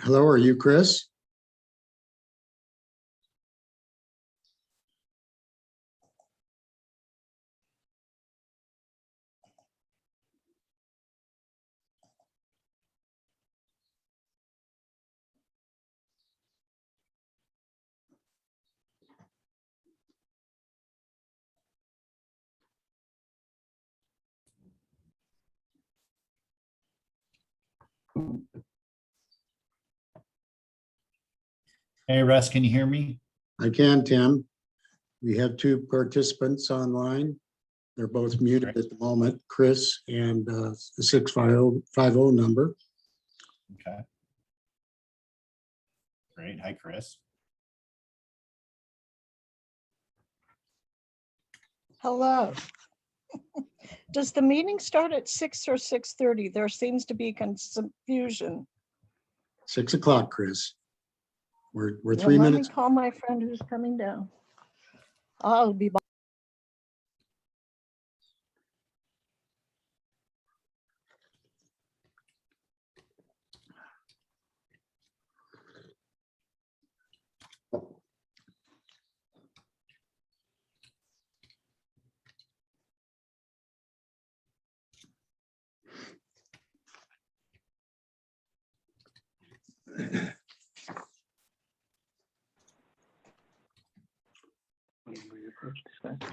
Hello, are you Chris? Hey, Russ, can you hear me? I can, Tim. We have two participants online. They're both muted at the moment, Chris and the 650 number. Okay. Great. Hi, Chris. Hello. Does the meeting start at 6 or 6:30? There seems to be confusion. 6 o'clock, Chris. We're Well, 3 let minutes. me call my friend who's coming down. I'll be back.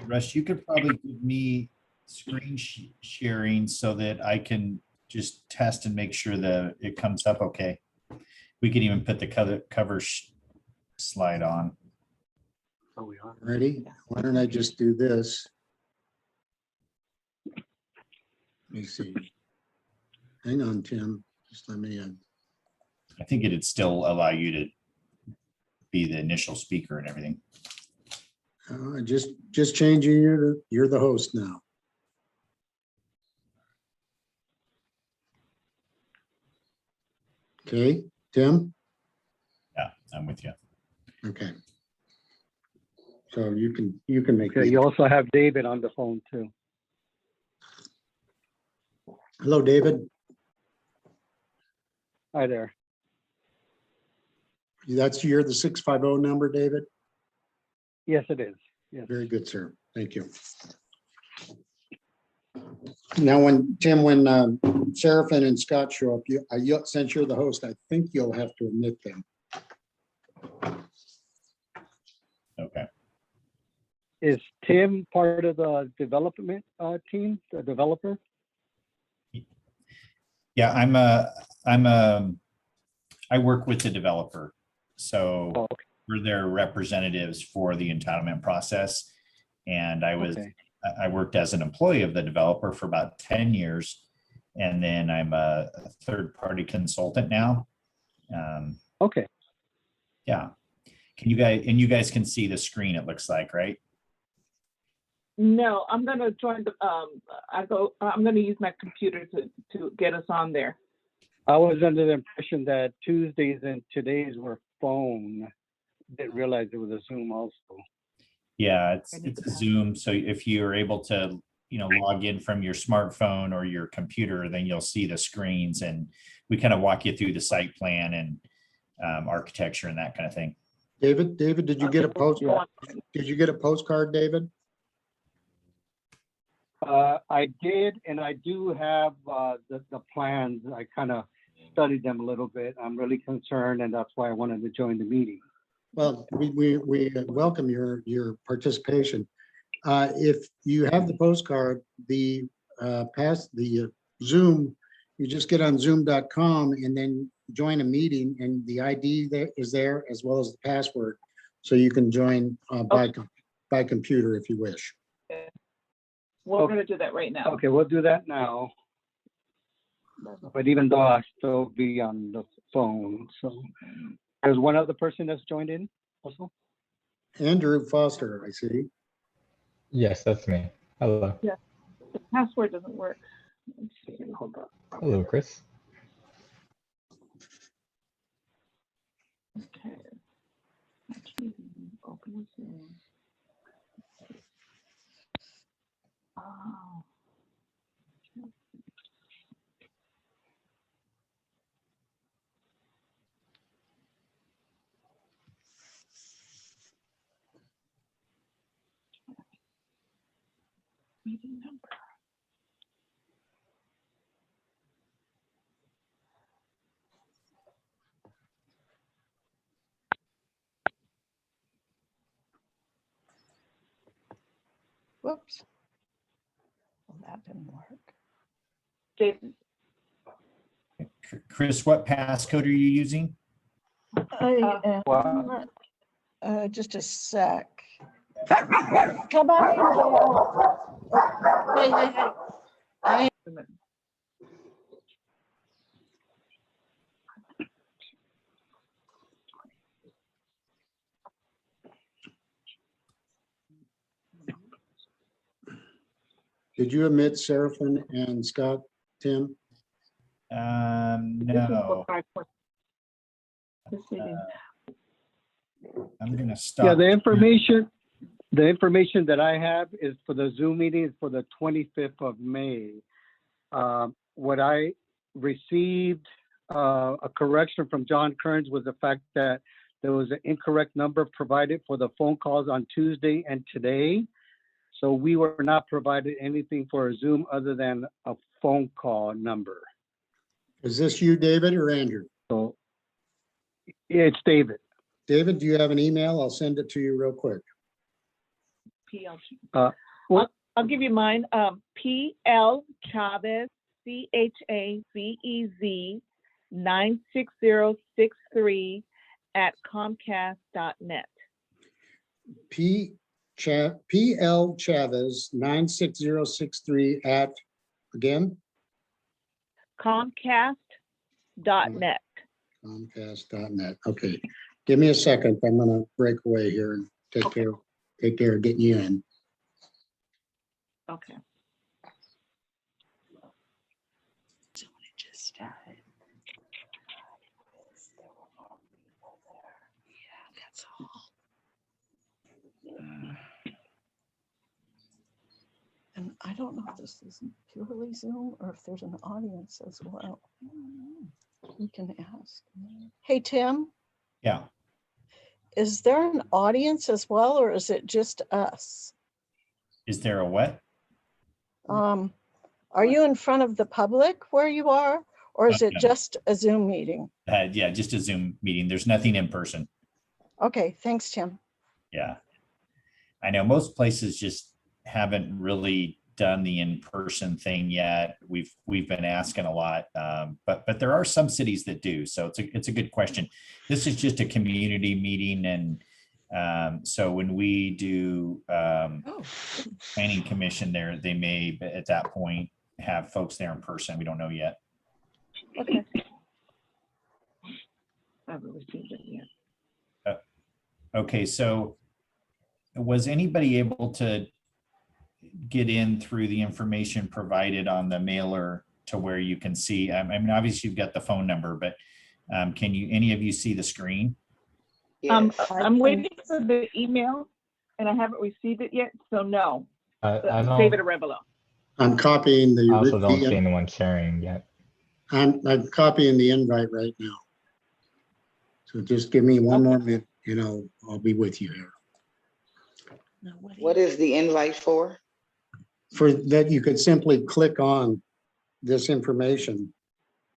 Russ, you could probably give me screen sharing so that I can just test and make sure that it comes up okay. We can even put the cover slide on. Oh, we are. Ready? Why don't I just do this? Let me see. Hang on, Tim. Just let me in. I think it'd still allow you to be the initial speaker and everything. Just changing you to, you're the host now. Okay, Tim? Yeah, I'm with you. Okay. So you can make. Okay, you also have David on the phone too. Hello, David. Hi there. You're the 650 number, David? Yes, it is. Yes. Very good, sir. Thank you. Now, when Seraphin and Scott show up, since you're the host, I think you'll have to admit them. Okay. Is Tim part of the development team, the developer? Yeah, I work with the developer. So Oh, okay. we're their representatives for the entitlement process. And I worked as an employee of the developer for about 10 years. And then I'm a third-party consultant now. Okay. Yeah. You guys can see the screen, it looks like, right? No, I'm gonna join the, I'm gonna use my computer to get us on there. I was under the impression that Tuesdays and todays were phone. Didn't realize it was a Zoom also. Yeah, it's a Zoom. So if you're able to, log in from your smartphone or your computer, then you'll see the screens and we kind of walk you through the site plan and architecture and that kind of thing. David, did you get a postcard? Did you get a postcard, David? I did, and I do have the plans. I kind of studied them a little bit. I'm really concerned, and that's why I wanted to join the meeting. Well, we welcome your participation. If you have the postcard, the Zoom, you just get on zoom.com and then join a meeting, and the ID that is there as well as the password. So you can join by computer if you wish. We're gonna do that right now. Okay, we'll do that now. But even though I still be on the phone, so there's one other person that's joined in also. Andrew Foster, I see. Yes, that's me. Hello. Yeah, the password doesn't work. Let's see, hold on. Hello, Chris. Okay. Open this in. Oh. Meeting number. Whoops. Well, that didn't work. Jason, Chris, what passcode are you using? I Wow. am, just a sec. Come on in, Gail. Oh, hey, hey, hey. wait a minute. Did you admit Seraphin and Scott, Tim? This is for No, 5:40. This meeting. I'm gonna Yeah, stop. the information that I have is for the Zoom meeting is for the 25th of May. What I received, a correction from John Kearns was the fact that there was an incorrect number provided for the phone calls on Tuesday and today. So we were not provided anything for a Zoom other than a phone call number. Is this you, David, or Andrew? So it's David. David, do you have an email? I'll send it to you real quick. PL. What? I'll give you mine. PL Chavez, CHAVEZ 96063 at Comcast.net. PL Chavez 96063 at, again, Comcast.net. Comcast.net. Okay, give me a second. I'm gonna break away here and take care of getting you in. Okay. So when it just started. Yeah, that's all. And I don't know if this is purely Zoom or if there's an audience as well. We can ask. Hey, Tim, Yeah, is there an audience as well, or is it just us? is there a what? Are you in front of the public where you are, or is it No. just a Zoom meeting? Yeah, just a Zoom meeting. There's nothing in person. Okay, thanks, Tim. Yeah. I know most places just haven't really done the in-person thing yet. We've been asking a lot, but there are some cities that do. So it's a good question. This is just a community meeting, and so when we do Oh, planning commission there, they may at that point have folks there in person. We don't know yet. okay. I haven't received it yet. Okay, so was anybody able to get in through the information provided on the mailer to where you can see? I mean, obviously you've got the phone number, but can any of you see the screen? I'm can- waiting for the email and I haven't received it yet, so no. I David don't, Arevalo. I'm copying I also don't see the, anyone sharing yet. I'm copying the invite right now. So just give me one more minute, I'll be with you here. No, what do What you- is the invite for? For that, you could simply click on this information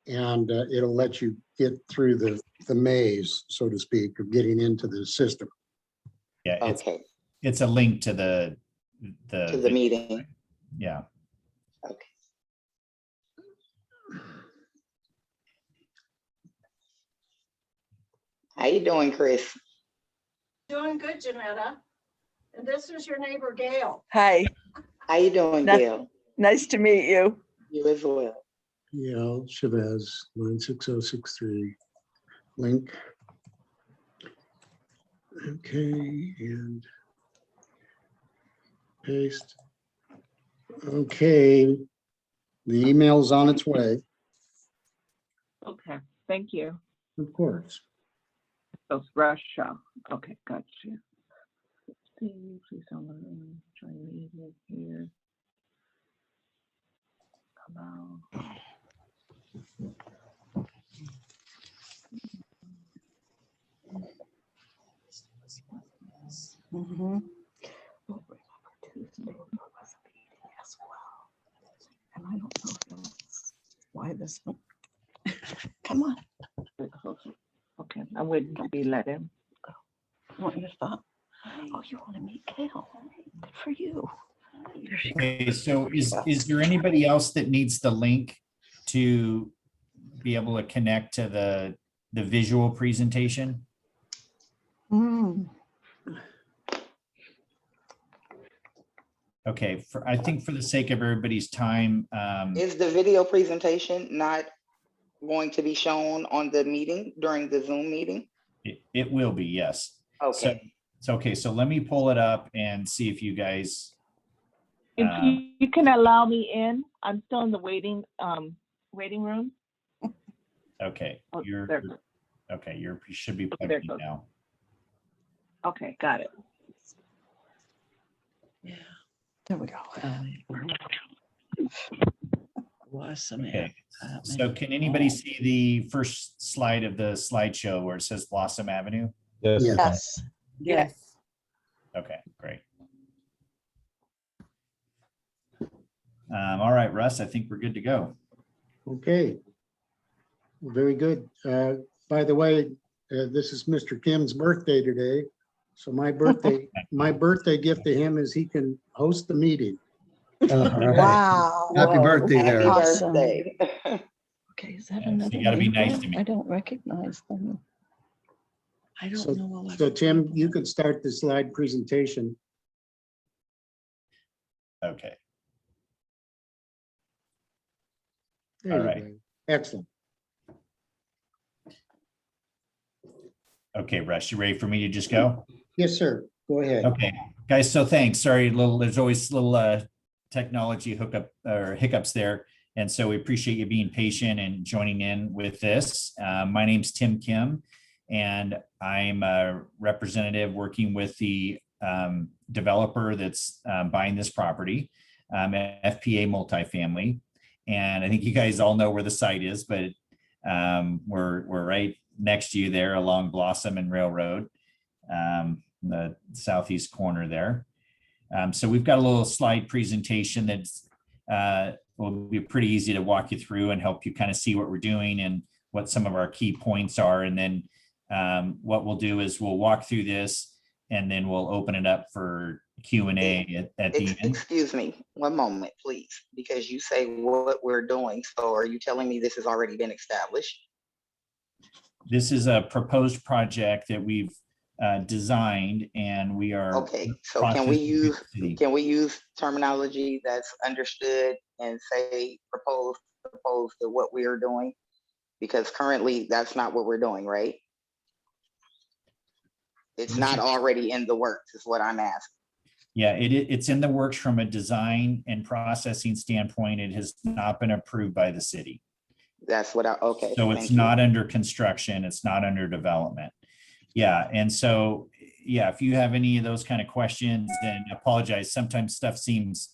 and it'll let you get through the maze, so to speak, of getting into the system. Yeah, Okay, it's a link to the to the meeting. yeah. Okay. How you doing, Chris? Doing good, Janetta. And this is your neighbor, Gail. Hi, How you doing, Nice- Gail? nice to meet you. You as well. Chavez 96063 link. Okay, and paste. Okay, the email's on its way, Okay, thank you. of course. So it's Russia. Okay, got you. See, please don't let me try to leave it here. Hello. Mhm. We'll bring up our Tuesday. this. Come on, Okay, I'm waiting to be let in. I want you to stop. Oh, you want to meet Kale? Good for you. There she Okay, so is there anybody else that needs the link to be able to connect to the visual presentation? Mm. Okay, I think for the sake of everybody's time, Is the video presentation not going to be shown on the meeting during the Zoom meeting? it will be, yes. Okay. So okay, so let me pull it up and see if you guys, If you can allow me in, I'm still in the waiting room. okay, Oh, you're, there. okay, you should be There plugged it in goes. now. Okay, got it. Yeah, there we go. Awesome. Okay, so can anybody see the first slide of the slideshow where it says Blossom Avenue? Yes. Yeah. we can. Yes. Yes. Okay, great. All right, Russ, I think we're good to go. Okay. Very good. By the way, this is Mr. Kim's birthday today. So my birthday gift to him is he can host the meeting. All right. Wow. Happy Whoa, birthday happy there. Awesome. birthday. Okay, is that Yeah, so another? you gotta be name nice there? to me. I don't recognize them. I don't So, know. so Tim, you could start the slide presentation. Okay, There All you right. go. Excellent. okay, Russ, you ready for me to just go? Yes, sir. Go ahead. Okay, guys, so thanks. Sorry, there's always little technology hookup or hiccups there. And so we appreciate you being patient and joining in with this. My name's Tim Kim, and I'm a representative working with the developer that's buying this property, FPA Multifamily. And I think you guys all know where the site is, but we're right next to you there along Blossom and Railroad. The southeast corner there. So we've got a little slide presentation that's will be pretty easy to walk you through and help you kind of see what we're doing and what some of our key points are. And then what we'll do is we'll walk through this and then we'll open it up for Q&A at the end. Excuse me, one moment, please, because you say what we're doing. So are you telling me this has already been established? This is a proposed project that we've designed, and we are Okay, so can we processing- use terminology that's understood and say proposed to what we are doing? Because currently that's not what we're doing, right? It's not already in the works is what I'm asking. Yeah, it's in the works from a design and processing standpoint. It has not been approved by the city. That's what okay. So it's not under construction, it's not under development. Yeah, and so, yeah, if you have any of those kind of questions, then apologize. Sometimes stuff seems,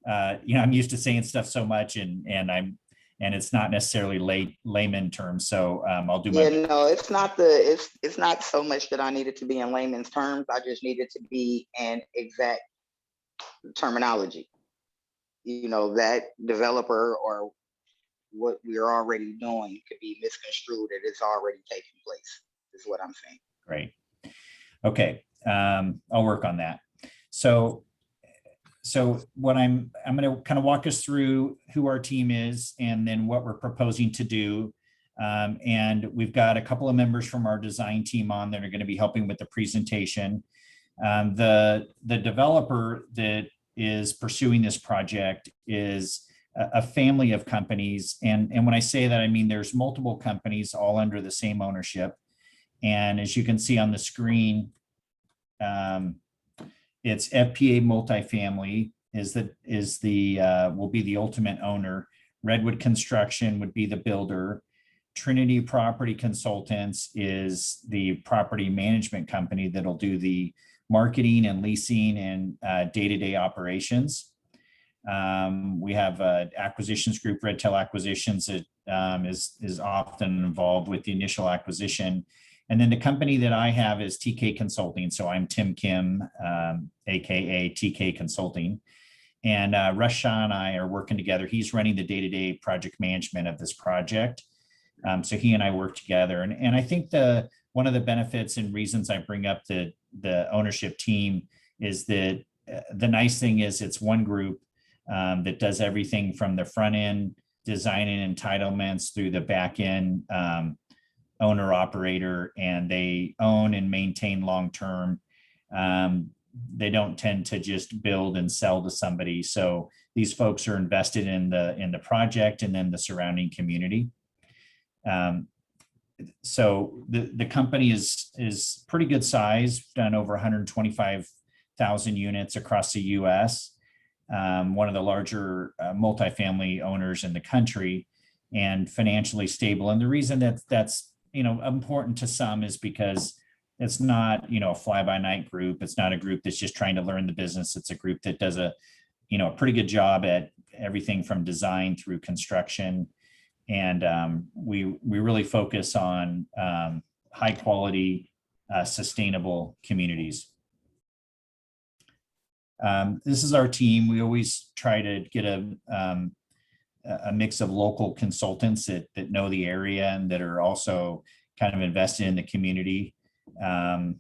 I'm used to saying stuff so much and it's not necessarily layman terms. So I'll do my Yeah, best. no, it's not it's not so much that I need it to be in layman's terms. I just need it to be an exact terminology. That developer or what we're already doing could be misconstrued. It is already taking place, is what I'm saying. Great. Okay, I'll work on that. So what I'm going to kind of walk us through who our team is and then what we're proposing to do. And we've got a couple of members from our design team on that are going to be helping with the presentation. The developer that is pursuing this project is a family of companies. And when I say that, I mean there's multiple companies all under the same ownership. And as you can see on the screen, it's FPA Multifamily will be the ultimate owner. Redwood Construction would be the builder. Trinity Property Consultants is the property management company that'll do the marketing and leasing and day-to-day operations. We have acquisitions group, Redtail Acquisitions, that is often involved with the initial acquisition. And then the company that I have is TK Consulting. So I'm Tim Kim, AKA TK Consulting. And Russ Shaw and I are working together. He's running the day-to-day project management of this project. So he and I work together. And I think one of the benefits and reasons I bring up the ownership team is that the nice thing is it's one group that does everything from the front end design and entitlements through the back end owner operator, and they own and maintain long-term. They don't tend to just build and sell to somebody. So these folks are invested in the project and then the surrounding community. So the company is pretty good size, done over 125,000 units across the US. One of the larger multifamily owners in the country, and financially stable. And the reason that's important to some is because it's not a fly-by-night group. It's not a group that's just trying to learn the business. It's a group that does a pretty good job at everything from design through construction. And we really focus on high quality, sustainable communities. This is our team. We always try to get a mix of local consultants that know the area and that are also kind of invested in the community.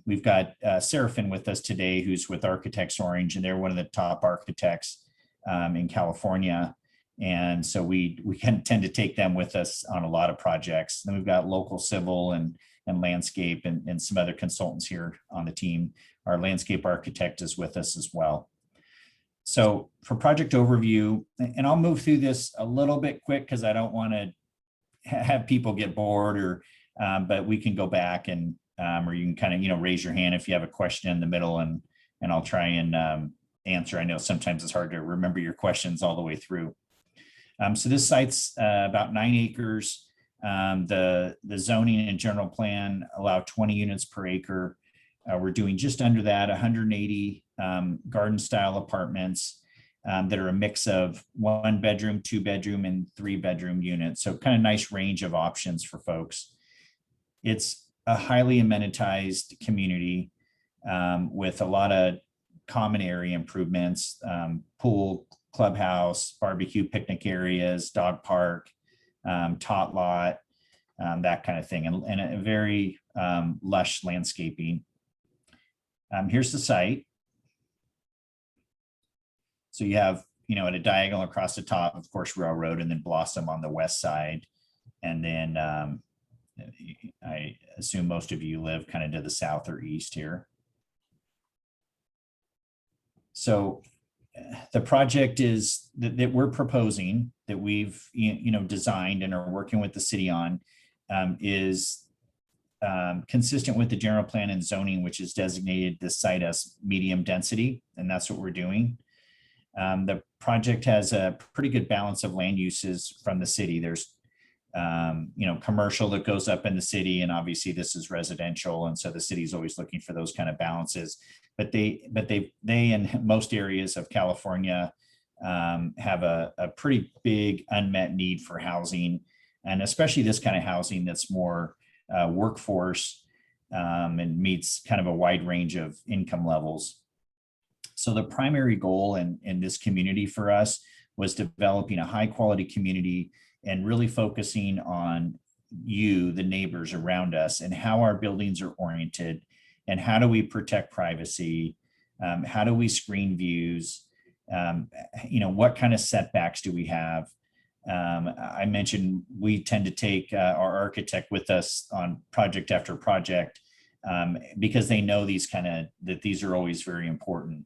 We've got Seraphin with us today, who's with Architects Orange, and they're one of the top architects in California. And so we can tend to take them with us on a lot of projects. Then we've got local civil and landscape and some other consultants here on the team. Our landscape architect is with us as well. So for project overview, and I'll move through this a little bit quick because I don't want to have people get bored, but we can go back and or you can kind of raise your hand if you have a question in the middle, and I'll try and answer. I know sometimes it's hard to remember your questions all the way through. So this site's about 9 acres. The zoning and general plan allow 20 units per acre. We're doing just under that, 180 garden style apartments that are a mix of 1 bedroom, 2 bedroom, and 3 bedroom units. So kind of nice range of options for folks. It's a highly amenitized community with a lot of common area improvements, pool, clubhouse, barbecue, picnic areas, dog park, tot lot, that kind of thing, and a very lush landscaping. Here's the site. So you have, at a diagonal across the top, of course, Railroad, and then Blossom on the west side. And then I assume most of you live kind of to the south or east here. So the project is that we're proposing, that we've designed and are working with the city on, is consistent with the general plan and zoning, which has designated this site as medium density, and that's what we're doing. The project has a pretty good balance of land uses from the city. There's commercial that goes up in the city, and obviously this is residential, and so the city's always looking for those kind of balances. But they in most areas of California have a pretty big unmet need for housing, and especially this kind of housing that's more workforce and meets kind of a wide range of income levels. So the primary goal in this community for us was developing a high quality community and really focusing on you, the neighbors around us, and how our buildings are oriented, and how do we protect privacy, how do we screen views, what kind of setbacks do we have. I mentioned we tend to take our architect with us on project after project because they know that these are always very important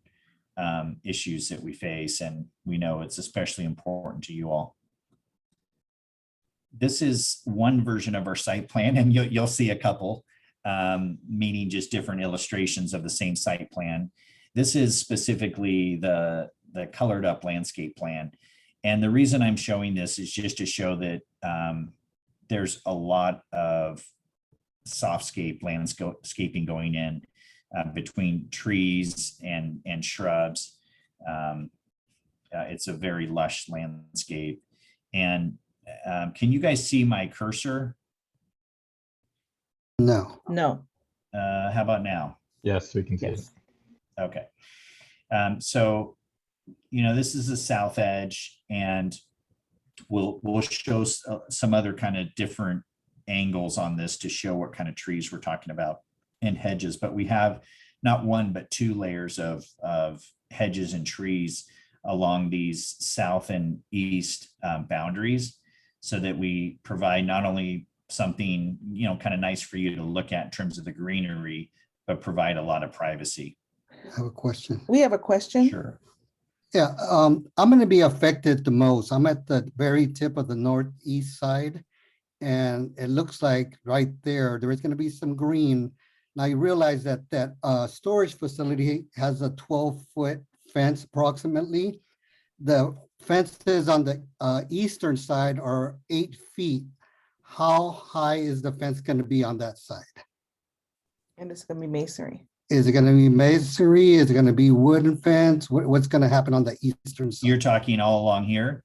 issues that we face, and we know it's especially important to you all. This is one version of our site plan, and you'll see a couple, meaning just different illustrations of the same site plan. This is specifically the colored up landscape plan. And the reason I'm showing this is just to show that there's a lot of softscape landscaping going in between trees and shrubs. It's a very lush landscape. And can you guys see my cursor? No. No. How about now? Yes, we can see it. Yes. Okay. So this is the south edge, and we'll show some other kind of different angles on this to show what kind of trees we're talking about in hedges. But we have not one, but two layers of hedges and trees along these south and east boundaries, so that we provide not only something, kind of nice for you to look at in terms of the greenery, but provide a lot of privacy. I have a question. We have a question. Sure. Yeah, I'm going to be affected the most. I'm at the very tip of the northeast side, and it looks like right there is going to be some green. Now you realize that storage facility has a 12-foot fence approximately. The fences on the eastern side are 8 feet. How high is the fence going to be on that side? And it's gonna be masonry. Is it going to be masonry? Is it going to be wooden fence? What's going to happen on the eastern side? You're talking all along here?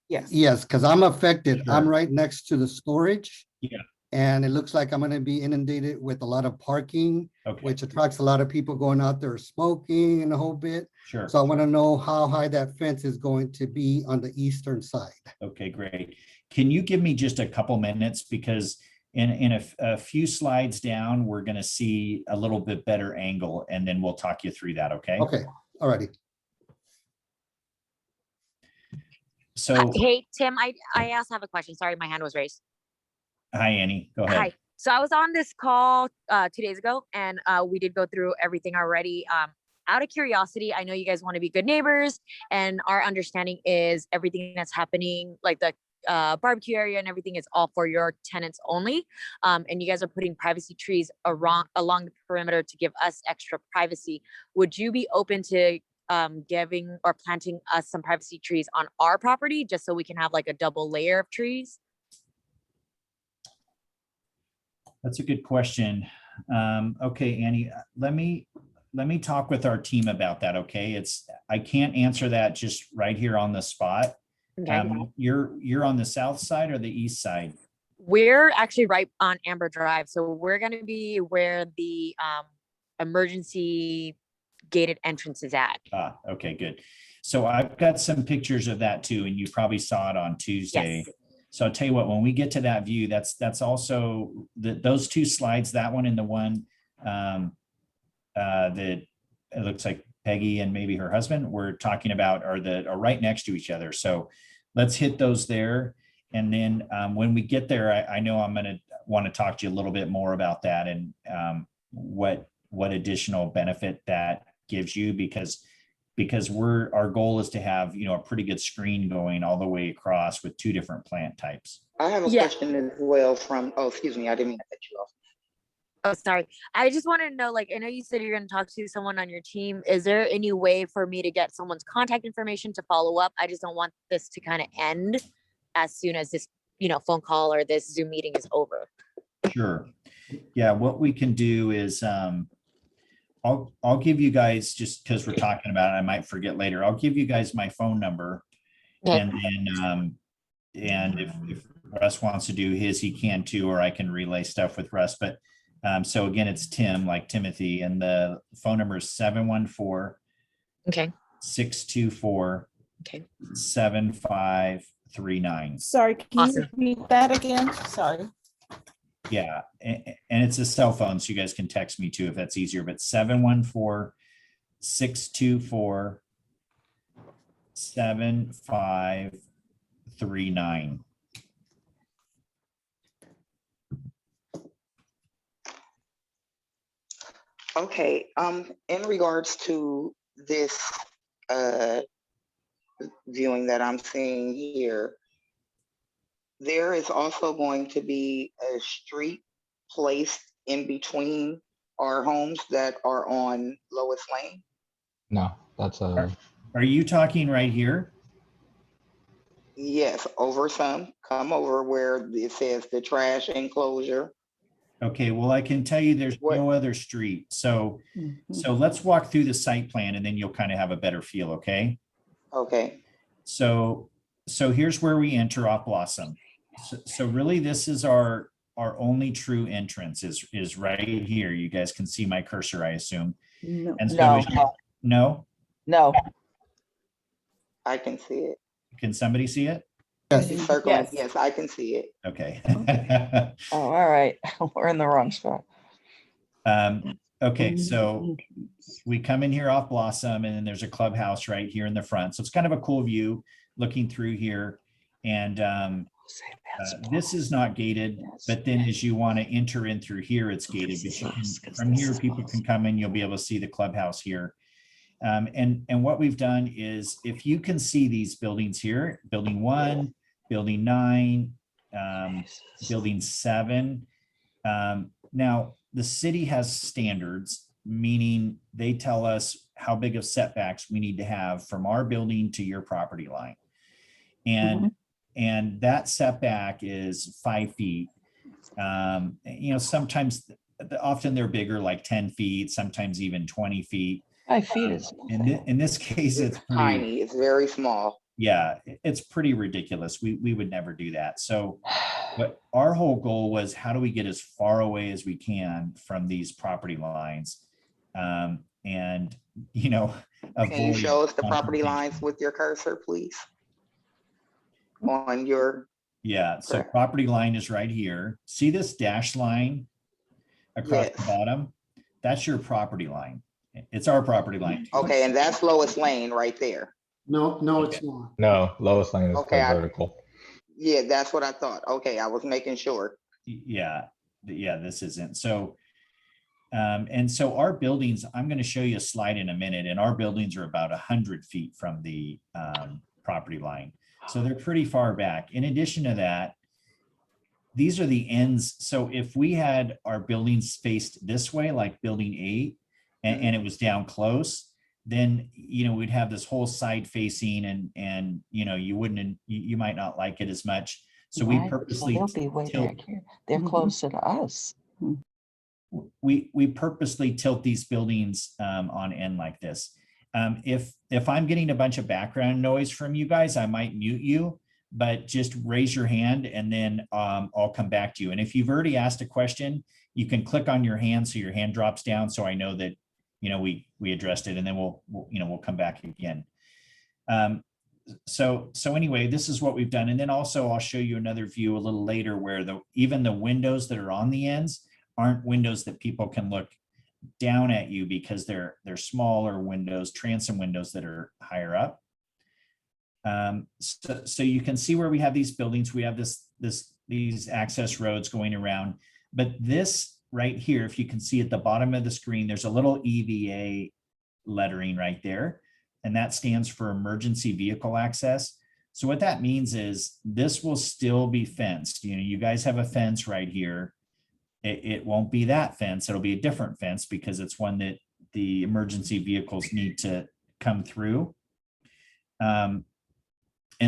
Yes. Yes, because I'm affected. I'm Sure. right next to the storage. Yeah. And it looks like I'm going to be inundated with a lot of parking, Okay, which attracts a lot of people going out there smoking and a whole bit. sure. So I want to know how high that fence is going to be on the eastern side. Okay, great. Can you give me just a couple minutes, because in a few slides down, we're going to see a little bit better angle, and then we'll talk you through that, okay? Okay, all righty. So, Hey, Tim, I also have a question. Sorry, my hand was raised. hi, Annie, go ahead. Hi. So I was on this call 2 days ago, and we did go through everything already. Out of curiosity, I know you guys want to be good neighbors, and our understanding is everything that's happening, like the barbecue area and everything, is all for your tenants only. And you guys are putting privacy trees along the perimeter to give us extra privacy. Would you be open to giving or planting us some privacy trees on our property, just so we can have like a double layer of trees? That's a good question. Okay, Annie, let me talk with our team about that, okay? I can't answer that just right here on the spot. Okay. You're on the south side or the east side? We're actually right on Amber Drive, so we're gonna be where the emergency gated entrance is at. Ah, okay, good. So I've got some pictures of that too, and you probably saw it on Tuesday. Yes. So I'll tell you what, when we get to that view, that's also those two slides, that one and the one that it looks like Peggy and maybe her husband were talking about are right next to each other. So let's hit those there. And then when we get there, I know I'm going to want to talk to you a little bit more about that and what additional benefit that gives you, because our goal is to have, a pretty good screen going all the way across with two different plant types. I have a Yeah. question as well excuse me, I didn't mean to cut you off. Oh, sorry. I just wanted to know, like, I know you said you're going to talk to someone on your team. Is there any way for me to get someone's contact information to follow up? I just don't want this to kind of end as soon as this, phone call or this Zoom meeting is over. Sure. Yeah, what we can do is I'll give you guys, just because we're talking about it, I might forget later. I'll give you guys my phone number. Okay. And then and if Russ wants to do his, he can too, or I can relay stuff with Russ. But so again, it's Tim, like Timothy, and the phone number is 714 Okay. 624 Okay. 7539. Sorry, can Awesome. you repeat that again? Sorry. Yeah, and it's a cell phone, so you guys can text me too if that's easier, but 714 624 7539. Okay, in regards to this viewing that I'm seeing here, there is also going to be a street placed in between our homes that are on Lois Lane. No, that's a, Are you talking right here? Yes, come over where it says the trash enclosure. Okay, well, I can tell you there's What- no other street. So let's walk through the site plan and then you'll kind of have a better feel, okay? Okay, So here's where we enter off Blossom. So really this is our only true entrance is right here. You guys can see my cursor, I assume. No. And so No. no? No. I can see it. Can somebody see it? Yes. He's circling. Yes. Yes, I can see it. Okay. Oh, all right. We're in the wrong spot. Okay, so we come in here off Blossom, and then there's a clubhouse right here in the front. So it's kind of a cool view looking through here. And this is not gated, but then as you want to enter in through here, it's gated. But you can, from here, people can come in, you'll be able to see the clubhouse here. And what we've done is, if you can see these buildings here, building 1, building 9, building 7. Now, the city has standards, meaning they tell us how big of setbacks we need to have from our building to your property line. And that setback is 5 feet. Sometimes, often they're bigger, like 10 feet, sometimes even 20 feet. 5 feet is. In this case, it's pretty, Tiny. It's very small. yeah, it's pretty ridiculous. We would never do that. So, but our whole goal was, how do we get as far away as we can from these property lines? And, Can you avoid show us the property confrontation. lines with your cursor, please? On your, Yeah, so Correct. property line is right here. See this dash line across the Yes. bottom? That's your property line. It's our property line. too. okay, and that's Lois Lane right there. No, it's not. No, lowest line is Okay, the I- vertical. Yeah, that's what I thought. Okay, I was making sure. Yeah, this isn't. So, and so our buildings, I'm going to show you a slide in a minute, and our buildings are about 100 feet from the property line. So they're pretty far back. In addition to that, these are the ends. So if we had our buildings faced this way, like building 8, and it was down close, then, we'd have this whole side facing, and you might not like it as much. So we Right, purposely they'll be way tilt, back here. They're Mhm. closer to us. we purposely tilt these buildings on end like this. If I'm getting a bunch of background noise from you guys, I might mute you, but just raise your hand, and then I'll come back to you. And if you've already asked a question, you can click on your hand so your hand drops down, so I know that we addressed it, and then we'll come back again. So anyway, this is what we've done. And then also I'll show you another view a little later, where even the windows that are on the ends aren't windows that people can look down at you, because they're smaller windows, transom windows that are higher up. So you can see where we have these buildings. We have these access roads going around, but this right here, if you can see at the bottom of the screen, there's a little EVA lettering right there, and that stands for emergency vehicle access. So what that means is, this will still be fenced. You guys have a fence right here. It won't be that fence. It'll be a different fence, because it's one that the emergency vehicles need to come through. And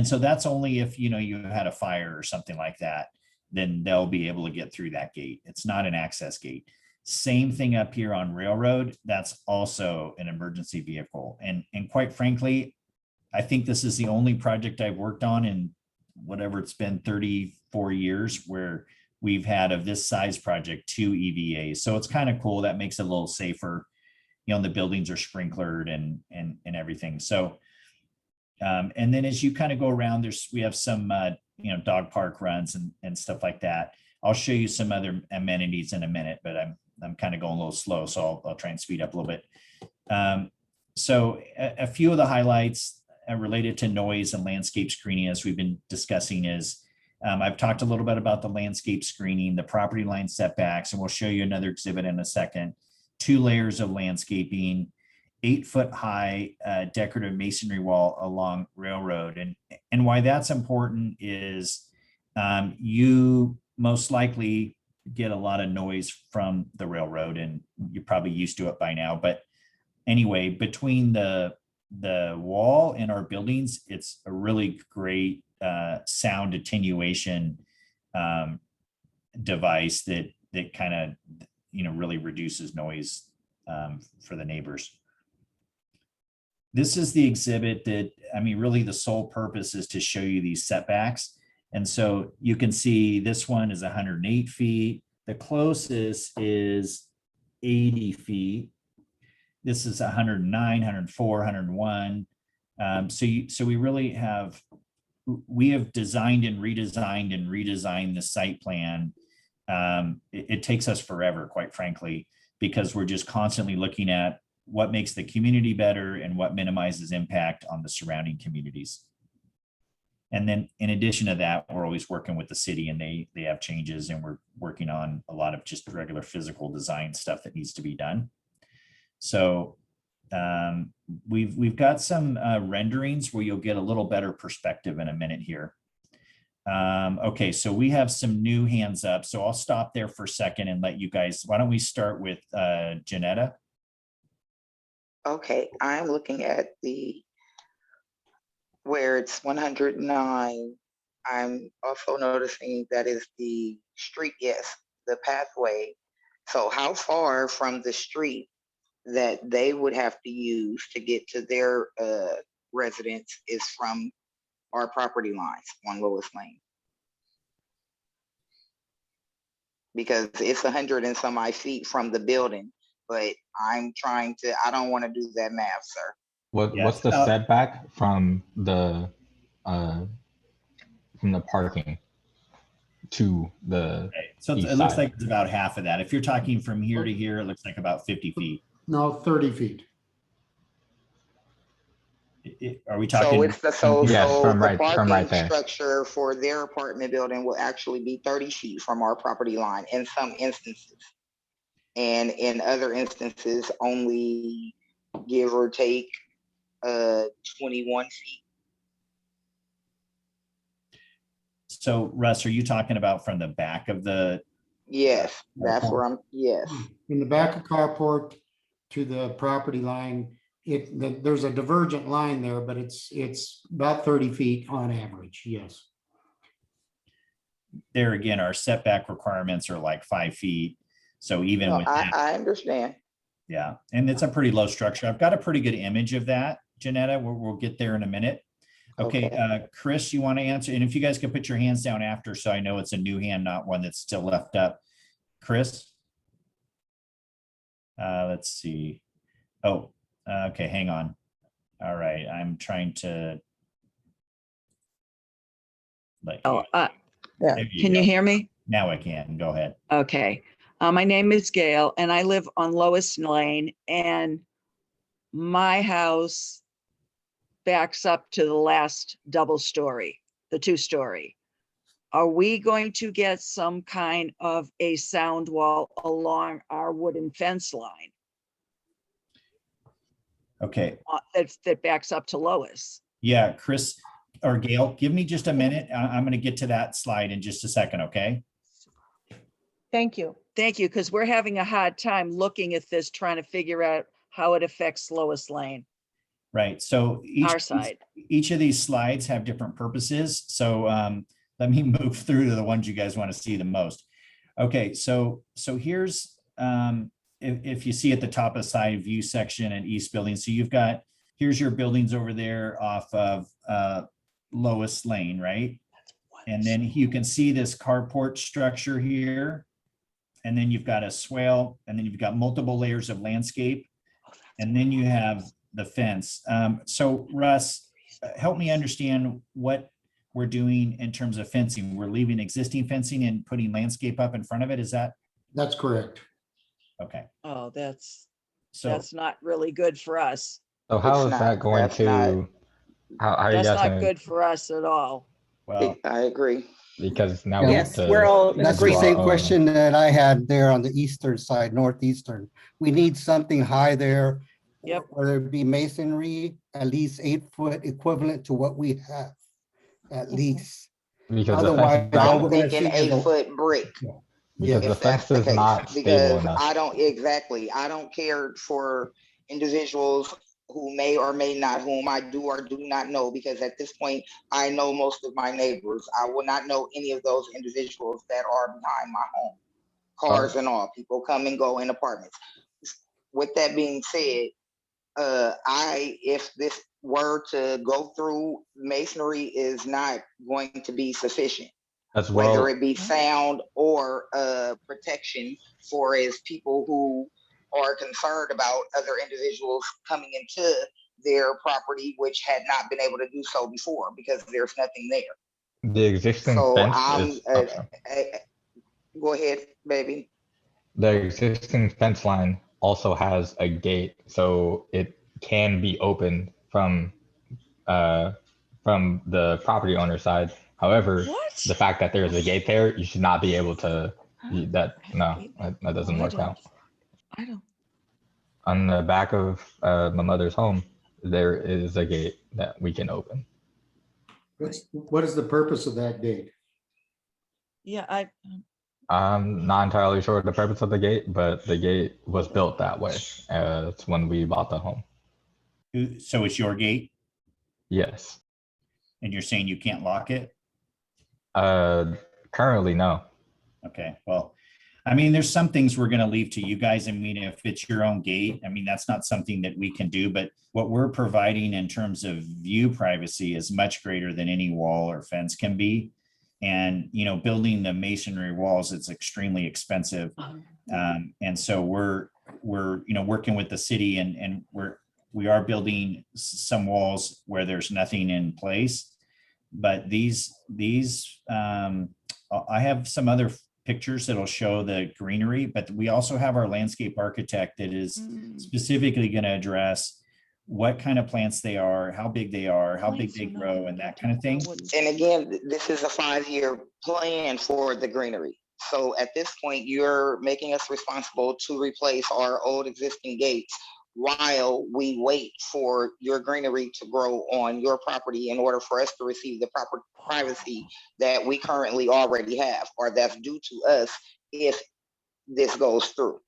so that's only if, you had a fire or something like that, then they'll be able to get through that gate. It's not an access gate. Same thing up here on Railroad. That's also an emergency vehicle. And quite frankly, I think this is the only project I've worked on in whatever it's been, 34 years, where we've had of this size project 2 EVAs. So it's kind of cool. That makes it a little safer. The buildings are sprinklered and everything. So, and then as you kind of go around, we have some, dog park runs and stuff like that. I'll show you some other amenities in a minute, but I'm kind of going a little slow, so I'll try and speed up a little bit. So a few of the highlights related to noise and landscape screening, as we've been discussing, is I've talked a little bit about the landscape screening, the property line setbacks, and we'll show you another exhibit in a second. 2 layers of landscaping, 8-foot high decorative masonry wall along Railroad. And why that's important is you most likely get a lot of noise from the railroad, and you're probably used to it by now. But anyway, between the wall and our buildings, it's a really great sound attenuation device that kind of really reduces noise for the neighbors. This is the exhibit that, really the sole purpose is to show you these setbacks. And so you can see this one is 108 feet. The closest is 80 feet. This is 109, 104, 101. So we really have, we have designed and redesigned the site plan. It takes us forever, quite frankly, because we're just constantly looking at what makes the community better and what minimizes impact on the surrounding communities. And then in addition to that, we're always working with the city, and they have changes, and we're working on a lot of just regular physical design stuff that needs to be done. So we've got some renderings where you'll get a little better perspective in a minute here. Okay, so we have some new hands up. So I'll stop there for a second and let you guys, why don't we start with Janetta? Okay, I'm looking at where it's 109. I'm also noticing that is the street, yes, the pathway. So how far from the street that they would have to use to get to their residence is from our property lines on Lois Lane? Because it's 100 and some odd feet from the building, but I don't want to do that math, sir. What's the setback from the parking to the So east it looks side? like it's about half of that. If you're talking from here to here, it looks like about 50 feet. No, 30 feet. Are we talking? So it's the Yes, from the right parking there. structure for their apartment building will actually be 30 feet from our property line in some instances. And in other instances, only give or take 21 feet. So Russ, are you talking about from the back of the? Yes, that's where I'm, yes. In the back of carport to the property line, there's a divergent line there, but it's about 30 feet on average, yes. There again, our setback requirements are like 5 feet. So even No, with that, I understand. yeah, and it's a pretty low structure. I've got a pretty good image of that, Janetta. We'll get there in a minute. Okay, Chris, you want to answer? And if you guys can put your hands down after, so I know it's a new hand, not one that's still left up. Chris? Let's see. Oh, okay, hang on. All right, I'm trying to. Oh, There you can go. you hear me? Now I can. Go ahead. Okay. My name is Gail, and I live on Lois Lane, and my house backs up to the last double story, the 2-story. Are we going to get some kind of a sound wall along our wooden fence line Okay. that backs up to Lois? Yeah, Chris or Gail, give me just a minute. I'm going to get to that slide in just a second, okay? Thank you. Thank you, because we're having a hard time looking at this, trying to figure out how it affects Lois Lane. Right. So Our side. each of these slides have different purposes. So let me move through to the ones you guys want to see the most. Okay, so here's if you see at the top of the side view section and east building. So you've got, here's your buildings over there off of Lois Lane, right? And then you can see this carport structure here. And then you've got a swale, and then you've got multiple layers of landscape. And then you have the fence. So Russ, help me understand what we're doing in terms of fencing. We're leaving existing fencing and putting landscape up in front of it. Is that? That's correct. Okay. Oh, that's So not really good for us. So how It's is not- that going that's to, how are you That's guys not going to, good for us at all. well, I agree. because now we have Yes, to. we're all in That's the do our same own- question that I had there on the eastern side, northeastern. We need something high there. Yep. Whether it be masonry, at least 8-foot equivalent to what we have, at least. Because the Otherwise, fence is all I'm we're gonna thinking see is a- 8-foot brick. because Yeah. the If that's fence the is case, not stable because enough. I don't care for individuals who may or may not, whom I do or do not know, because at this point, I know most of my neighbors. I will not know any of those individuals that are behind my home. Cars and all, people come and go in apartments. With that being said, if this were to go through, masonry is not going to be sufficient. As well, Whether it be sound or protection for as people who are concerned about other individuals coming into their property, which had not been able to do so before because there's nothing there. The existing So fence I'm, is, go ahead, baby. the existing fence line also has a gate, so it can be opened from the property owner side. However, What? the fact that there's a gate there, you should not be able to, that doesn't Oh, I work out. I don't. On the back of my mother's home, there is a gate that we can open. What is the purpose of that gate? Yeah, I'm not entirely sure the purpose of the gate, but the gate was built that way. It's when we bought the home. So it's your gate Yes. and you're saying you can't lock it? Currently, no. Okay, well, I mean, there's some things we're gonna leave to you guys. I mean, if it's your own gate, I mean, that's not something that we can do, but what we're providing in terms of view privacy is much greater than any wall or fence can be. And, you know, building the masonry walls, it's extremely expensive. And so we're, you know, working with the city and we are building some walls where there's nothing in place. But these, I have some other pictures that'll show the greenery, but we also have our landscape architect that is specifically going to address what kind of plants they are, how big they are, how big they grow, and that kind of thing. And again, this is a 5-year plan for the greenery. So at this point, you're making us responsible to replace our old existing gates while we wait for your greenery to grow on your property in order for us to receive the proper privacy that we currently already have, or that's due to us if this goes through.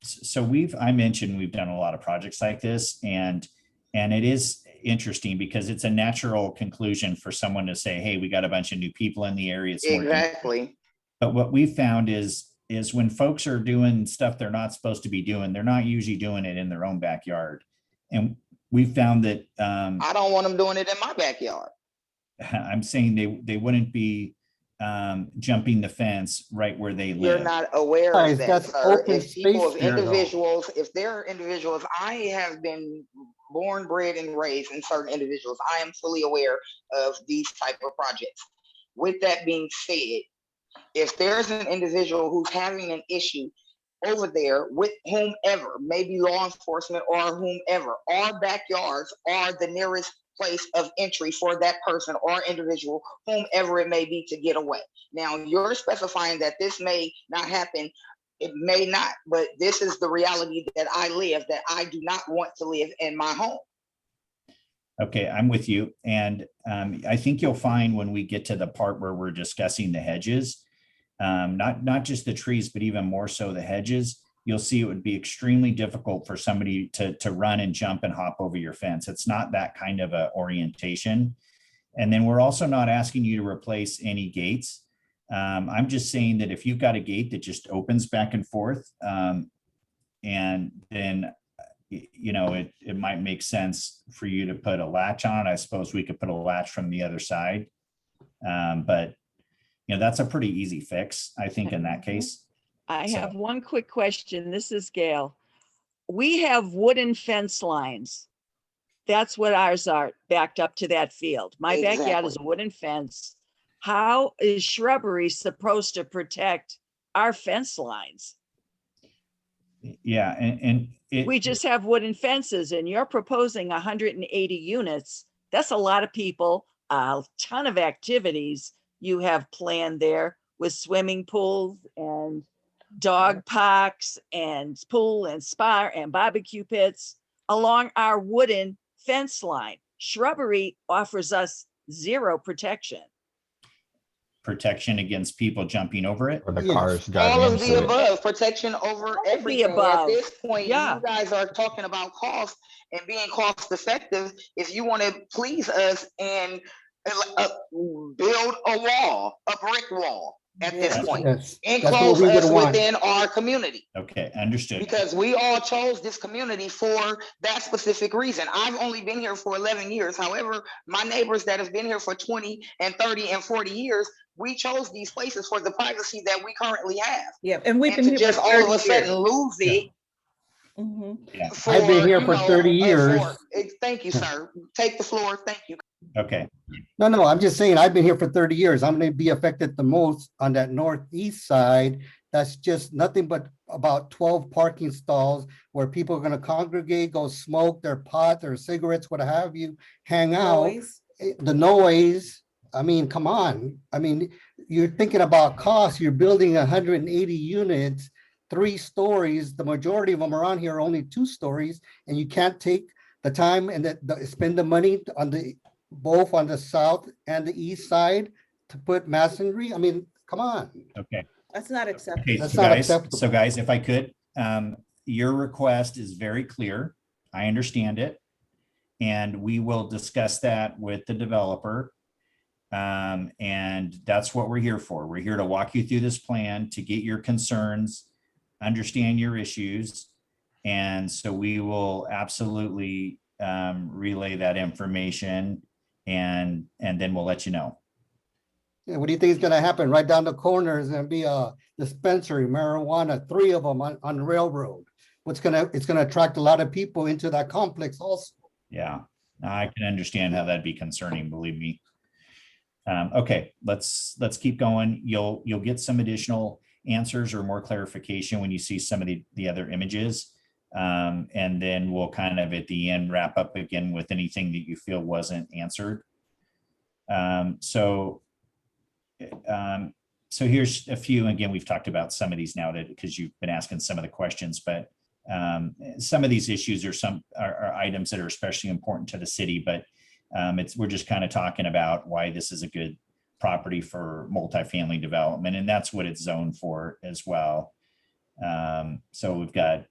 So I mentioned we've done a lot of projects like this, and it is interesting because it's a natural conclusion for someone to say, hey, we got a bunch of new people in the area. It's more Exactly. But what we found is when folks are doing stuff they're not supposed to be doing, they're not usually doing it in their own backyard. And we found that I don't want them doing it in my backyard. I'm saying they wouldn't be jumping the fence right where they live. You're not aware Guys, of that, that's sir. open If people, space there, though. individuals, if there are individuals, I have been born, bred, and raised in certain individuals. I am fully aware of these type of projects. With that being said, if there's an individual who's having an issue over there with whomever, maybe law enforcement or whomever, our backyards are the nearest place of entry for that person or individual, whomever it may be, to get away. Now, you're specifying that this may not happen. It may not, but this is the reality that I live, that I do not want to live in my home. Okay, I'm with you. And I think you'll find when we get to the part where we're discussing the hedges, not just the trees, but even more so the hedges, you'll see it would be extremely difficult for somebody to run and jump and hop over your fence. It's not that kind of a orientation. And then we're also not asking you to replace any gates. I'm just saying that if you've got a gate that just opens back and forth, and then, you know, it might make sense for you to put a latch on it. I suppose we could put a latch from the other side. But, you know, that's a pretty easy fix, I think, in that case. I So- have one quick question. This is Gail. We have wooden fence lines. That's what ours are, backed up to that field. My backyard is a Exactly. wooden fence. How is shrubbery supposed to protect our fence lines? Yeah, and We just have wooden fences and you're proposing 180 units. That's a lot of people, a ton of activities you have planned there with swimming pools and dog parks and pool and spa and barbecue pits along our wooden fence line. Shrubbery offers us zero protection. protection against people jumping over it. Or the Yes. cars All driving of the into it. above, protection over All of the everything. At above. this point, Yeah. you guys are talking about cost and being cost effective. If you want to please us and build a wall, a brick wall at this Yeah. point, That's what enclose we would us want. within our community. Okay, understood. Because we all chose this community for that specific reason. I've only been here for 11 years. However, my neighbors that have been here for 20 and 30 and 40 years, we chose these places for the privacy that we currently have. Yeah, and we've And been to here just for all of 30 a sudden years. lose it Yeah, I've been here you for know, 30 years. Thank you, sir. Take the floor. Thank you. okay, No, I'm just saying, I've been here for 30 years. I'm gonna be affected the most on that northeast side. That's just nothing but about 12 parking stalls where people are gonna congregate, go smoke their pot, their cigarettes, what have you, hang out. The noise, I mean, come on. I mean, you're thinking about cost. You're building 180 units, 3 stories. The majority of them around here are only 2 stories, and you can't take the time and spend the money on both on the south and the east side to put masonry. I mean, come on. okay. That's not Okay, acceptable. That's so not guys, acceptable. so guys, if I could, your request is very clear. I understand it. And we will discuss that with the developer. And that's what we're here for. We're here to walk you through this plan, to get your concerns, understand your issues. And so we will absolutely relay that information and then we'll let you know. Yeah, what do you think is gonna happen? Right down the corner is gonna be a dispensary, marijuana, 3 of them on Railroad. It's gonna attract a lot of people into that complex also. Yeah, I can understand how that'd be concerning, believe me. Okay, let's keep going. You'll get some additional answers or more clarification when you see some of the other images. And then we'll kind of at the end wrap up again with anything that you feel wasn't answered. So here's a few. Again, we've talked about some of these now because you've been asking some of the questions, but some of these issues are items that are especially important to the city, but we're just kind of talking about why this is a good property for multifamily development, and that's what it's zoned for as well. So we've got,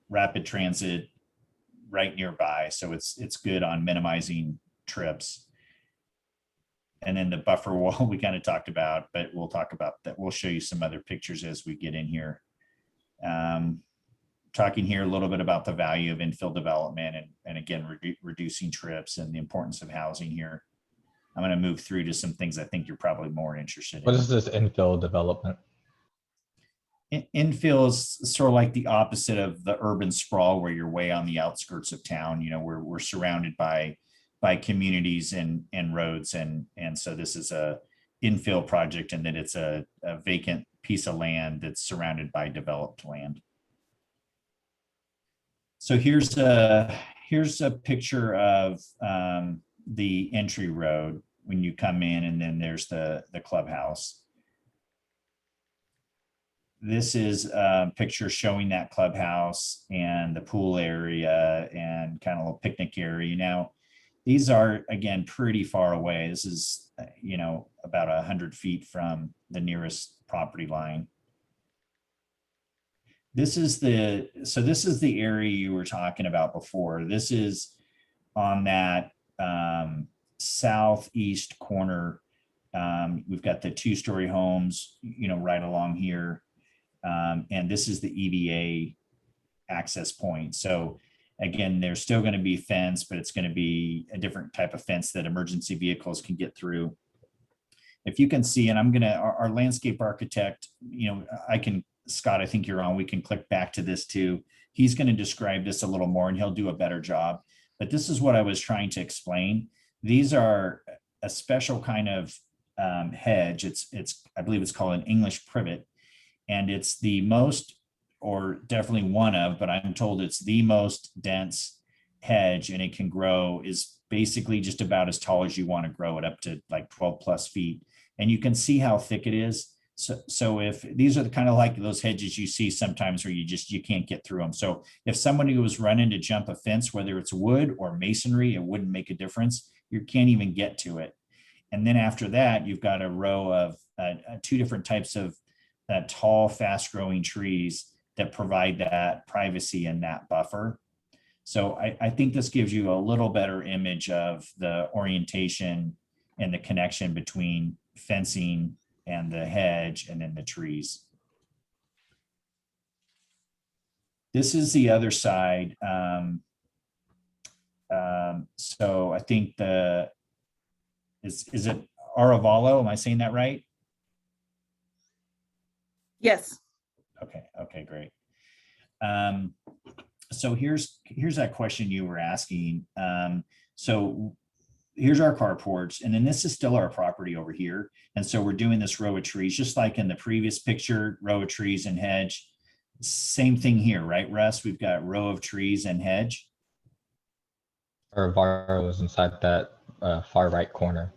rapid transit right nearby, so it's good on minimizing trips. And then the buffer wall we kind of talked about, but we'll talk about that. We'll show you some other pictures as we get in here. Talking here a little bit about the value of infill development and again, reducing trips and the importance of housing here. I'm going to move through to some things I think you're probably more interested in. What is this infill development? Infill is sort of like the opposite of the urban sprawl where you're way on the outskirts of town. We're surrounded by communities and roads. And so this is a infill project and that it's a vacant piece of land that's surrounded by developed land. So here's a picture of the entry road when you come in, and then there's the clubhouse. This is a picture showing that clubhouse and the pool area and kind of a little picnic area. Now, these are, again, pretty far away. This is, about 100 feet from the nearest property line. This is the area you were talking about before. This is on that southeast corner. We've got the 2-story homes, right along here. And this is the EVA access point. So again, there's still going to be fence, but it's going to be a different type of fence that emergency vehicles can get through. If you can see, and our landscape architect, Scott, I think you're on, we can click back to this too. He's going to describe this a little more and he'll do a better job. But this is what I was trying to explain. These are a special kind of hedge. I believe it's called an English privet. And it's the most, or definitely one of, but I'm told it's the most dense hedge, and it can grow, is basically just about as tall as you want to grow it, up to like 12 plus feet. And you can see how thick it is. So if these are the kind of like those hedges you see sometimes where you can't get through them. So if somebody was running to jump a fence, whether it's wood or masonry, it wouldn't make a difference. You can't even get to it. And then after that, you've got a row of 2 different types of tall, fast growing trees that provide that privacy and that buffer. So I think this gives you a little better image of the orientation and the connection between fencing and the hedge and then the trees. This is the other side. So I think is it Aravalo? Am I saying that right? Yes. Okay, great. So here's that question you were asking. So here's our carports, and then this is still our property over here. And so we're doing this row of trees, just like in the previous picture, row of trees and hedge. Same thing here, right, Russ? We've got row of trees and hedge. Or Varro is inside that far right corner,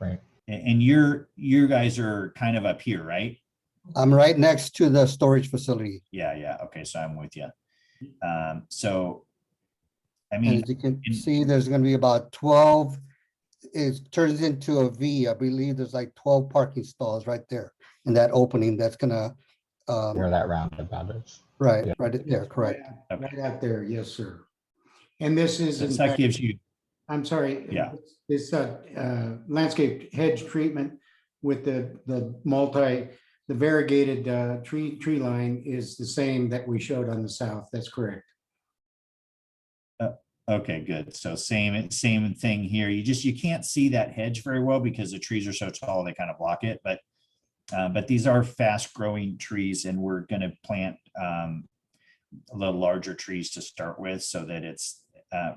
right? And you guys are kind of up here, right? I'm right next to the storage facility. Yeah. Okay, so I'm with you. So, I And mean, as you can see, there's gonna be about 12, it turns into a V. I believe there's like 12 parking stalls right there in that opening that's gonna, Where that roundabout is. right, Yeah. right there, correct. Right out there, yes, sir. And this is, in so that fact, gives you, I'm sorry. Yeah. This landscape hedge treatment with the variegated tree line is the same that we showed on the south. That's correct. okay, good. So same thing here. You can't see that hedge very well because the trees are so tall, they kind of block it. But these are fast growing trees, and we're going to plant a little larger trees to start with, so that it's,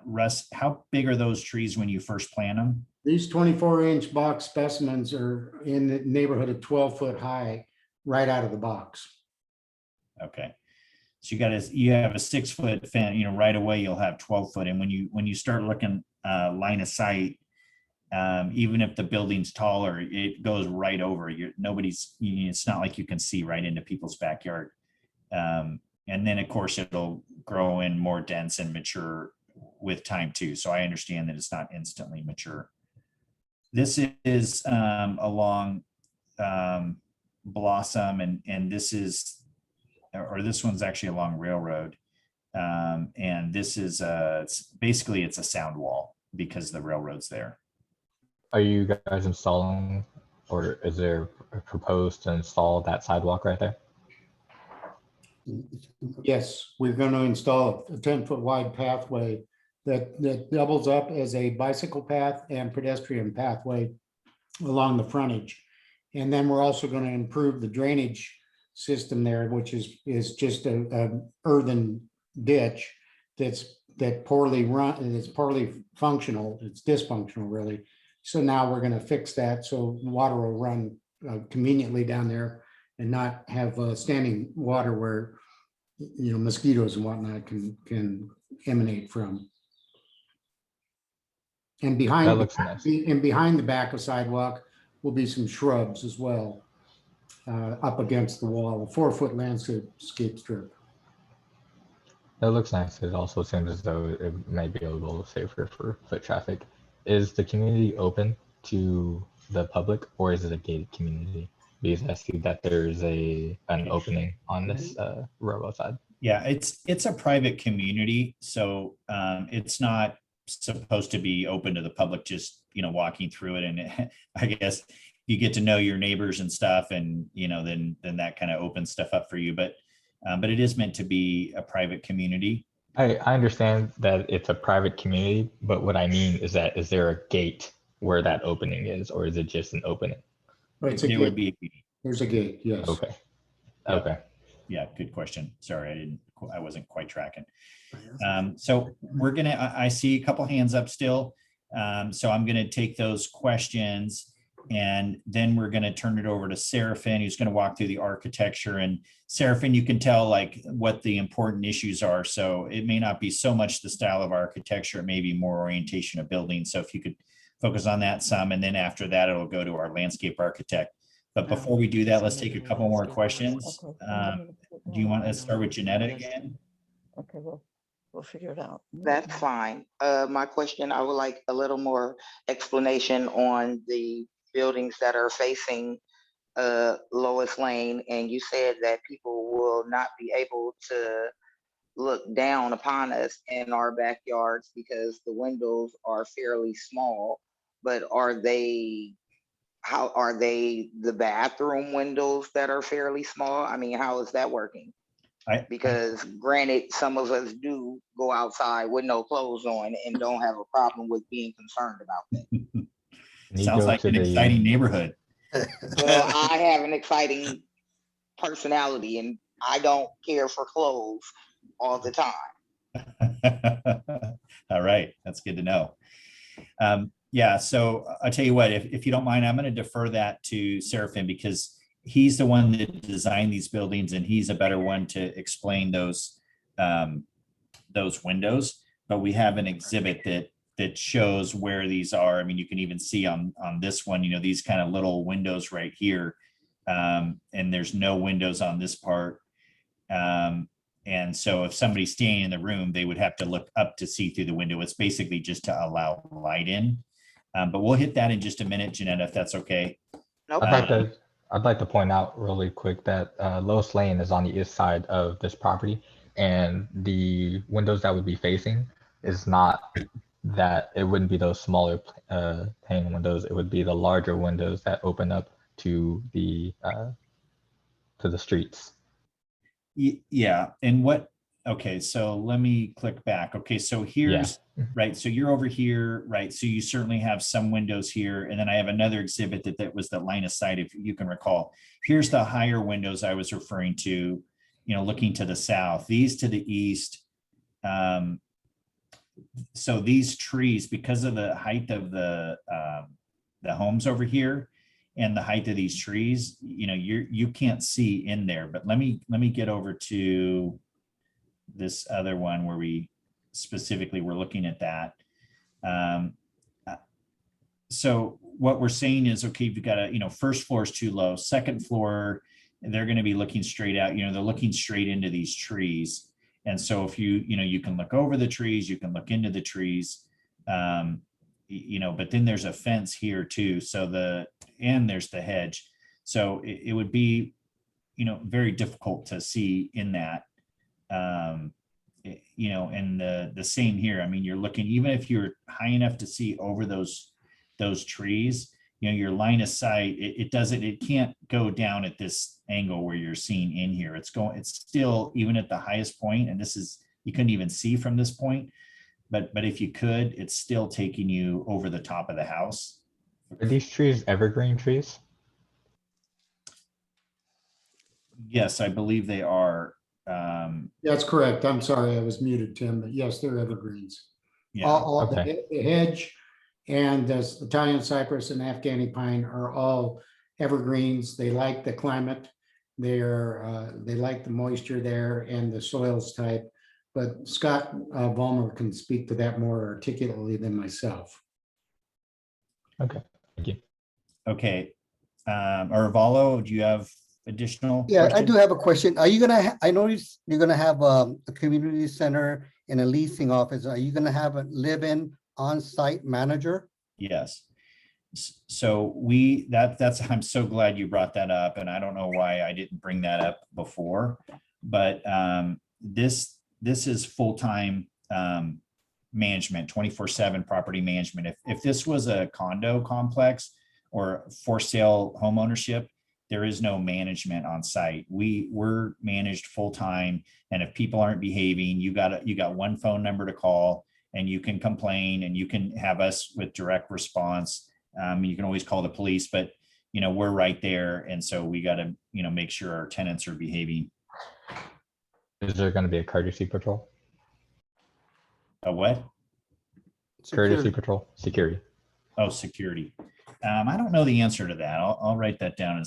Russ, how big are those trees when you first plant them? These 24-inch box specimens are in the neighborhood of 12 foot high, right out of the box. Okay. So you have a 6 foot fence, right away you'll have 12 foot. And when you start looking line of sight, even if the building's taller, it goes right over it's not like you can see right into people's backyard. And then of course it'll grow in more dense and mature with time too. So I understand that it's not instantly mature. This is along Blossom, and this one's actually along Railroad. And this is basically it's a sound wall because the railroad's there. Are you guys installing, or is there proposed to install that sidewalk right there? Yes, we're going to install a 10-foot wide pathway that doubles up as a bicycle path and pedestrian pathway along the frontage. And then we're also going to improve the drainage system there, which is just a earthen ditch that poorly run, and it's poorly functional. It's dysfunctional, really. So now we're going to fix that so water will run conveniently down there and not have standing water where mosquitoes and whatnot can emanate from. And That behind looks nice. behind the back of sidewalk will be some shrubs as well, up against the wall, a 4-foot landscape strip. That looks nice. It also seems as though it may be a little safer for foot traffic. Is the community open to the public, or is it a gated community? Because I see that there's an opening on this railroad side. Yeah, it's a private community, so it's not supposed to be open to the public, just walking through it. And I guess you get to know your neighbors and stuff, and then that kind of opens stuff up for you. But it is meant to be a private community. I understand that it's a private community, but what I mean is there a gate where that opening is, or is it just an opening? Right, it's a There gate. would be. There's a gate, yes. Okay. Yep. Okay. Yeah, good question. Sorry, I wasn't quite tracking. So I see a couple hands up still. So I'm gonna take those questions, and then we're gonna turn it over to Seraphin, who's gonna walk through the architecture. And Seraphin, you can tell like what the important issues are. So it may not be so much the style of architecture, it may be more orientation of building. So if you could focus on that some, and then after that, it'll go to our landscape architect. But before we do that, let's take a couple more questions. Do you want to start with Janetta again? Okay, we'll figure it out. That's fine. My question, I would like a little more explanation on the buildings that are facing Lois Lane. And you said that people will not be able to look down upon us in our backyards because the windows are fairly small. But how are they the bathroom windows that are fairly small? I mean, how is that working? Because granted, some of us do go outside with no clothes on and don't have a problem with being concerned about that. Sounds like an exciting neighborhood. Well, I have an exciting personality, and I don't care for clothes all the time. All right, that's good to know. Yeah, so I'll tell you what, if you don't mind, I'm going to defer that to Seraphim because he's the one that designed these buildings and he's a better one to explain those windows. But we have an exhibit that shows where these are. I mean, you can even see on this one, you know, these kind of little windows right here. And there's no windows on this part. And so if somebody's staying in the room, they would have to look up to see through the window. It's basically just to allow light in. But we'll hit that in just a minute, Janetta, if that's okay. No I'd like to point out really quick that Lois Lane is on the east side of this property, and the windows that would be facing is not that, it wouldn't be those smaller pane windows. It would be the larger windows that open up to the streets. Yeah, and okay, so let me click back. Okay, so here's, right, so you're over here, right? So you certainly have some windows here. And then I have another exhibit that was the line of sight, if you can recall. Here's the higher windows I was referring to, you know, looking to the south, these to the east. So these trees, because of the height of the homes over here and the height of these trees, you know, you can't see in there. But let me get over to this other one where we specifically were looking at that. So what we're saying is, okay, you've got a, you know, first floor is too low, second floor, they're going to be looking straight out, you know, they're looking straight into these trees. And so if you know, you can look over the trees, you can look into the trees, you know, but then there's a fence here too. So and there's the hedge. So it would be, you know, very difficult to see in that. You know, and the same here. I mean, you're looking, even if you're high enough to see over those trees, you know, your line of sight, it can't go down at this angle where you're seeing in here. It's still, even at the highest point, and you couldn't even see from this point, but if you could, it's still taking you over the top of the house. Are these trees evergreen trees? Yes, I believe they are. That's correct. I'm sorry, I was muted, Tim, but yes, they're evergreens. Yeah. All Okay. the hedge and the Italian cypress and Afghani pine are all evergreens. They like the climate. They like the moisture there and the soils type. But Scott Vollmer can speak to that more articulately than myself. Okay, thank you. Okay. Arvalo, do you have additional Yeah, I questions? do have a question. Are you gonna, I noticed you're gonna have a community center and a leasing office. Are you gonna have a live-in on-site manager? Yes. So I'm so glad you brought that up, and I don't know why I didn't bring that up before, but this is full-time management, 24/7 property management. If this was a condo complex or for sale home ownership, there is no management on site. We're managed full-time, and if people aren't behaving, you got one phone number to call, and you can complain, and you can have us with direct response. You can always call the police, but you know, we're right there, and so we got to, you know, make sure our tenants are behaving. Is there going to be a courtesy patrol? A what? Courtesy patrol, security. Oh, security. I don't know the answer to that. I'll write that down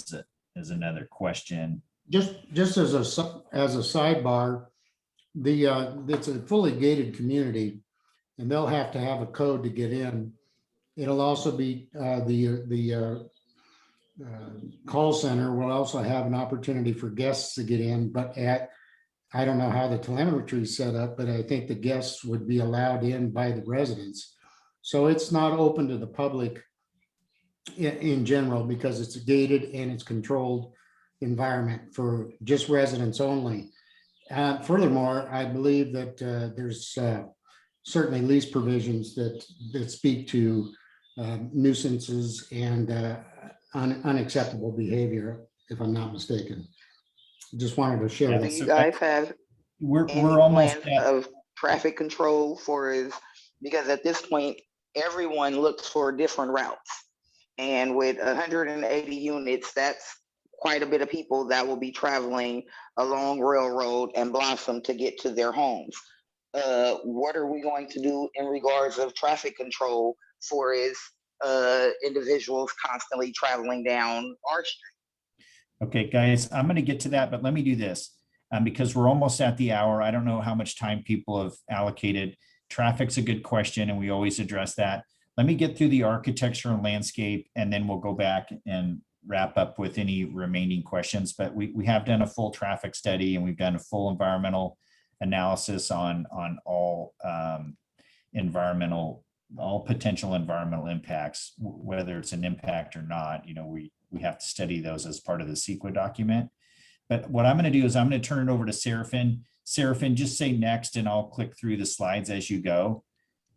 as another question. Just as a sidebar, it's a fully gated community, and they'll have to have a code to get in. It'll also be the call center will also have an opportunity for guests to get in, but I don't know how the telemetry is set up, but I think the guests would be allowed in by the residents. So it's not open to the public in general, because it's a gated and it's controlled environment for just residents only. Furthermore, I believe that there's certainly lease provisions that speak to nuisances and unacceptable behavior, if I'm not mistaken. Just wanted to share Yeah, that. Do you guys have We're any almost plans at, of traffic control because at this point, everyone looks for different routes. And with 180 units, that's quite a bit of people that will be traveling along Railroad and Blossom to get to their homes. What are we going to do in regards of traffic control for individuals constantly traveling down our street? Okay, guys, I'm going to get to that, but let me do this. Because we're almost at the hour. I don't know how much time people have allocated. Traffic's a good question, and we always address that. Let me get through the architecture and landscape, and then we'll go back and wrap up with any remaining questions. But we have done a full traffic study, and we've done a full environmental analysis on all all potential environmental impacts, whether it's an impact or not. You know, we have to study those as part of the CEQA document. But what I'm going to do is I'm going to turn it over to Seraphin. Seraphin, just say next, and I'll click through the slides as you go.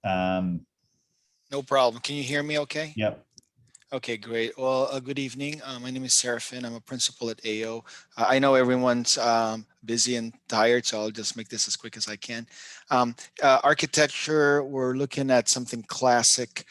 No problem. Can you hear me okay? Yep. Okay, great. Well, good evening. My name is Seraphin. I'm a principal at AO. I know everyone's busy and tired, so I'll just make this as quick as I can. Architecture, we're looking at something classic,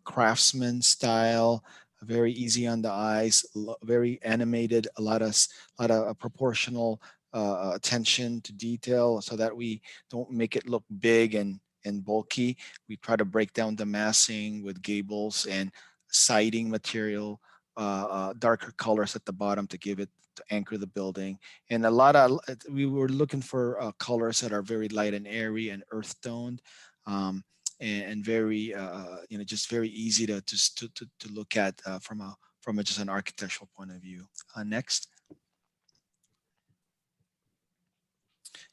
craftsman style, very easy on the eyes, very animated, a lot of proportional attention to detail so that we don't make it look big and bulky. We try to break down the massing with gables and siding material, darker colors at the bottom to give it to anchor the building. And we were looking for colors that are very light and airy and earth toned. And very just very easy to look at from just an architectural point of view. Next.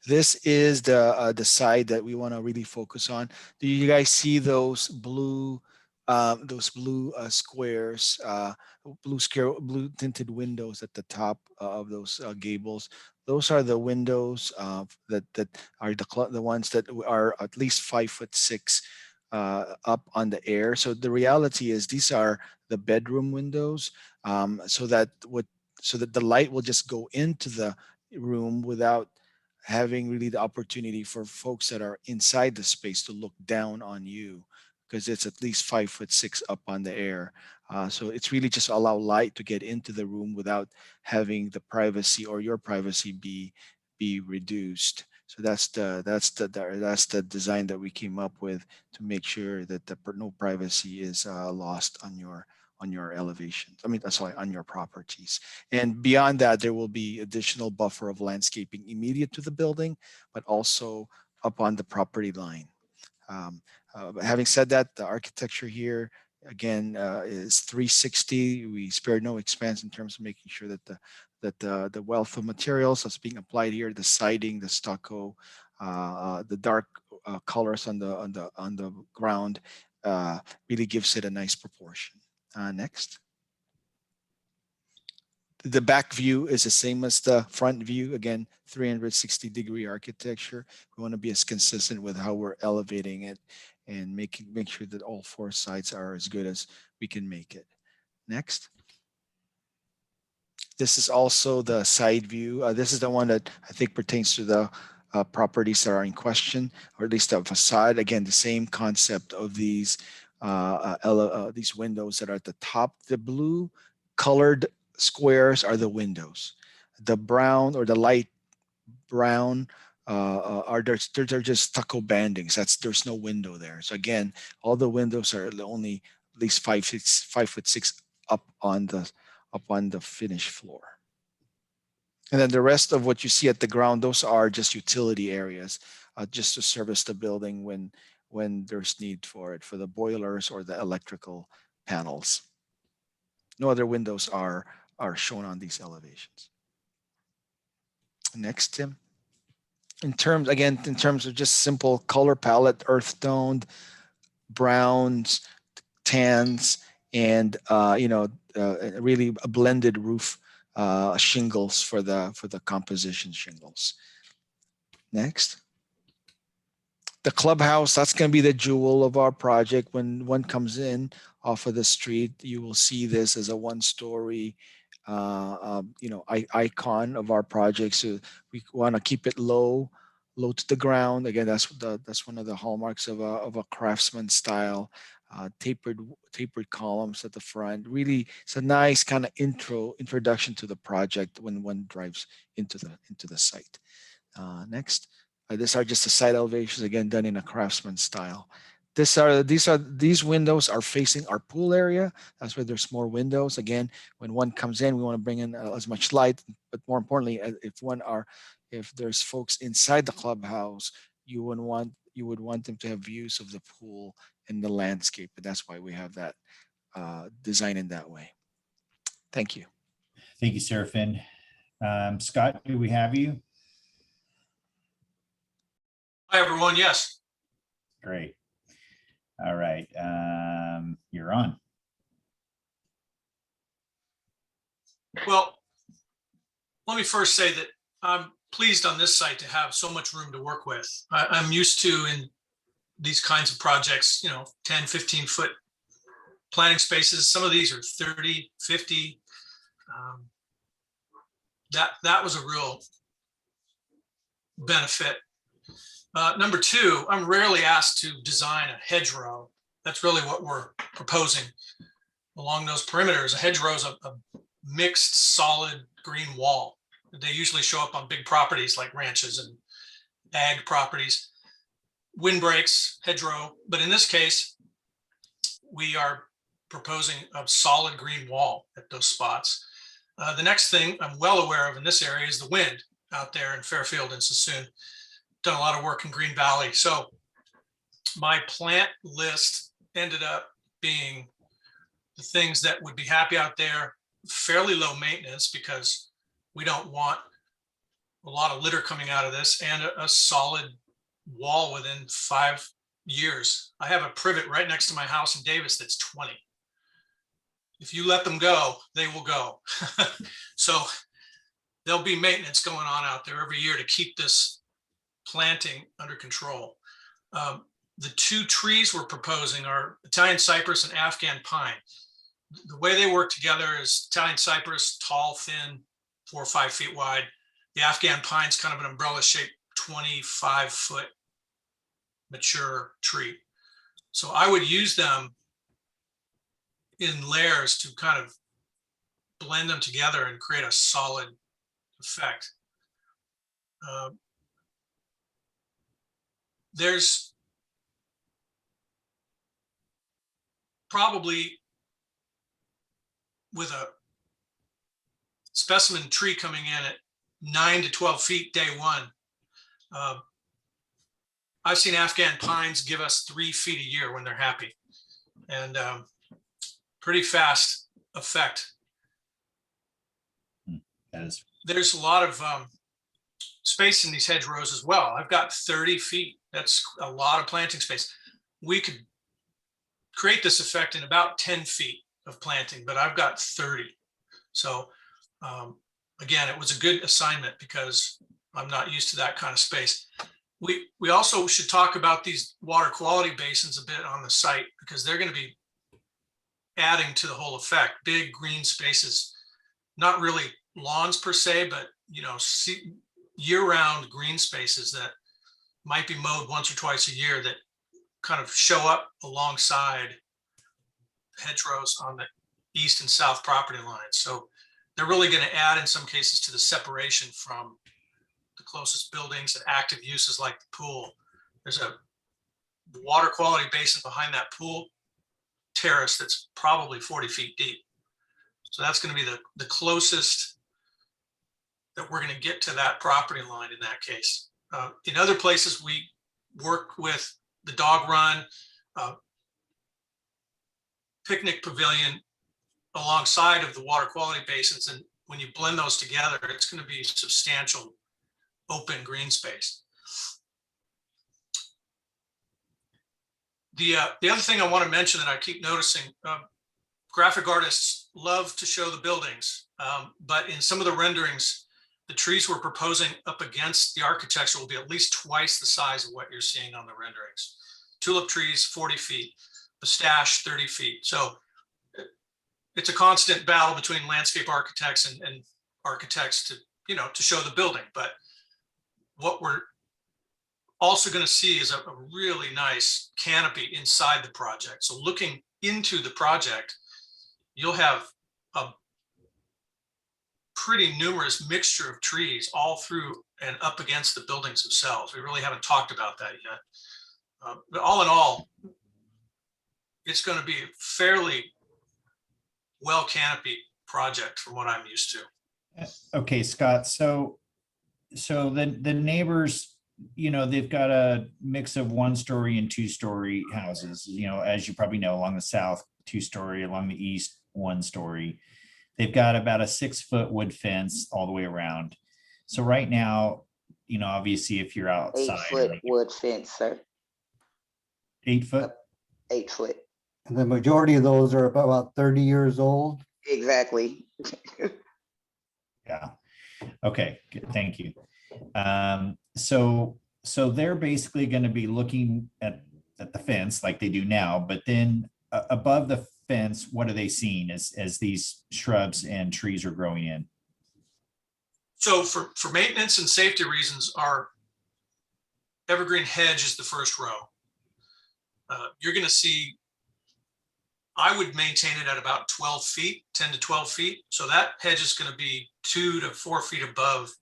This is the side that we want to really focus on. Do you guys see those blue squares, blue tinted windows at the top of those gables? Those are the windows that are the ones that are at least 5'6" up on the air. So the reality is these are the bedroom windows, so that the light will just go into the room without having really the opportunity for folks that are inside the space to look down on you, because it's at least 5'6" up on the air. So it's really just allow light to get into the room without having the privacy or your privacy be reduced. So that's the design that we came up with to make sure that no privacy is lost on your elevations. I mean, sorry, on your properties. And beyond that, there will be additional buffer of landscaping immediate to the building, but also up on the property line. Having said that, the architecture here again is 360. We spared no expense in terms of making sure that the wealth of materials that's being applied here, the siding, the stucco, the dark colors on the ground, really gives it a nice proportion. Next. The back view is the same as the front view. Again, 360-degree architecture. We want to be as consistent with how we're elevating it and make sure that all four sides are as good as we can make it. Next. This is also the side view. This is the one that I think pertains to the properties that are in question, or at least the facade. Again, the same concept of these windows that are at the top. The blue colored squares are the windows. The brown or the light brown they're just stucco bandings. There's no window there. So again, all the windows are only at least 5'6" up on the finished floor. And then the rest of what you see at the ground, those are just utility areas, just to service the building when there's need for it, for the boilers or the electrical panels. No other windows are shown on these elevations. Next, Tim. In terms of just simple color palette, earth toned, browns, tans, and really a blended roof shingles for the composition shingles. Next. The clubhouse, that's going to be the jewel of our project. When one comes in off of the street, you will see this as a one-story icon of our project. So we want to keep it low to the ground. Again, that's one of the hallmarks of a craftsman style. tapered columns at the front. Really, it's a nice kind of introduction to the project when one drives into the site. Next, these are just the site elevations, again done in a craftsman style. These windows are facing our pool area. That's where there's more windows. Again, when one comes in, we want to bring in as much light, but more importantly, if there's folks inside the clubhouse, you would want them to have views of the pool and the landscape. And that's why we have that design in that way. Thank you. Thank you, Seraphin. Scott, do we have you? Hi, everyone. Yes. Great. All right. You're on. Well, let me first say that I'm pleased on this site to have so much room to work with. I'm used to in these kinds of projects, 10, 15 foot planting spaces. Some of these are 30, 50. That was a real benefit. Number two, I'm rarely asked to design a hedgerow. That's really what we're proposing along those perimeters. A hedgerow is a mixed solid green wall. They usually show up on big properties like ranches and ag properties. Windbreaks, hedgerow, but in this case, we are proposing a solid green wall at those spots. The next thing I'm well aware of in this area is the wind out there in Fairfield and Sassoon. Done a lot of work in Green Valley. So my plant list ended up being the things that would be happy out there, fairly low maintenance because we don't want a lot of litter coming out of this, and a solid wall within 5 years. I have a privet right next to my house in Davis that's 20. If you let them go, they will go. So there'll be maintenance going on out there every year to keep this planting under control. The two trees we're proposing are Italian cypress and Afghan pine. The way they work together is Italian cypress, tall, thin, 4 or 5 feet wide. The Afghan pine is kind of an umbrella shaped 25 foot mature tree. So I would use them in layers to kind of blend them together and create a solid effect. There's probably, with a specimen tree coming in at 9 to 12 feet day one, I've seen Afghan pines give us 3 feet a year when they're happy, and pretty fast effect. There's a lot of space in these hedgerows as well. I've got 30 feet. That's a lot of planting space. We could create this effect in about 10 feet of planting, but I've got 30. So again, it was a good assignment because I'm not used to that kind of space. We also should talk about these water quality basins a bit on the site because they're going to be adding to the whole effect. Big green spaces, not really lawns per se, but year-round green spaces that might be mowed once or twice a year that kind of show up alongside hedgerows on the east and south property lines. So they're really going to add in some cases to the separation from the closest buildings and active uses like the pool. There's a water quality basin behind that pool terrace that's probably 40 feet deep. So that's going to be the closest that we're going to get to that property line in that case. In other places, we work with the dog run, picnic pavilion alongside of the water quality basins. And when you blend those together, it's going to be substantial open green space. The other thing I want to mention that I keep noticing, graphic artists love to show the buildings, but in some of the renderings, the trees we're proposing up against the architecture will be at least twice the size of what you're seeing on the renderings. Tulip trees, 40 feet, pistache, 30 feet. So it's a constant battle between landscape architects and architects to show the building. But what we're also going to see is a really nice canopy inside the project. So looking into the project, you'll have a pretty numerous mixture of trees all through and up against the buildings themselves. We really haven't talked about that yet. But all in all, it's going to be a fairly well canopied project from what I'm used to. Okay, Scott, so the neighbors, you know, they've got a mix of 1-story and 2-story houses, you know, as you probably know, along the south, 2-story, along the east, 1-story. They've got about a 6-foot wood fence all the way around. So right now, you know, obviously if you're outside. 8-foot wood fence, sir. 8 foot? 8 foot. And the majority of those are about 30 years old. Exactly. Yeah. Okay, good, thank you. So they're basically going to be looking at the fence like they do now, but then above the fence, what are they seeing as these shrubs and trees are growing in? So for maintenance and safety reasons, our evergreen hedge is the first row. You're going to see, I would maintain it at about 12 feet, 10 to 12 feet. So that hedge is going to be 2 to 4 feet above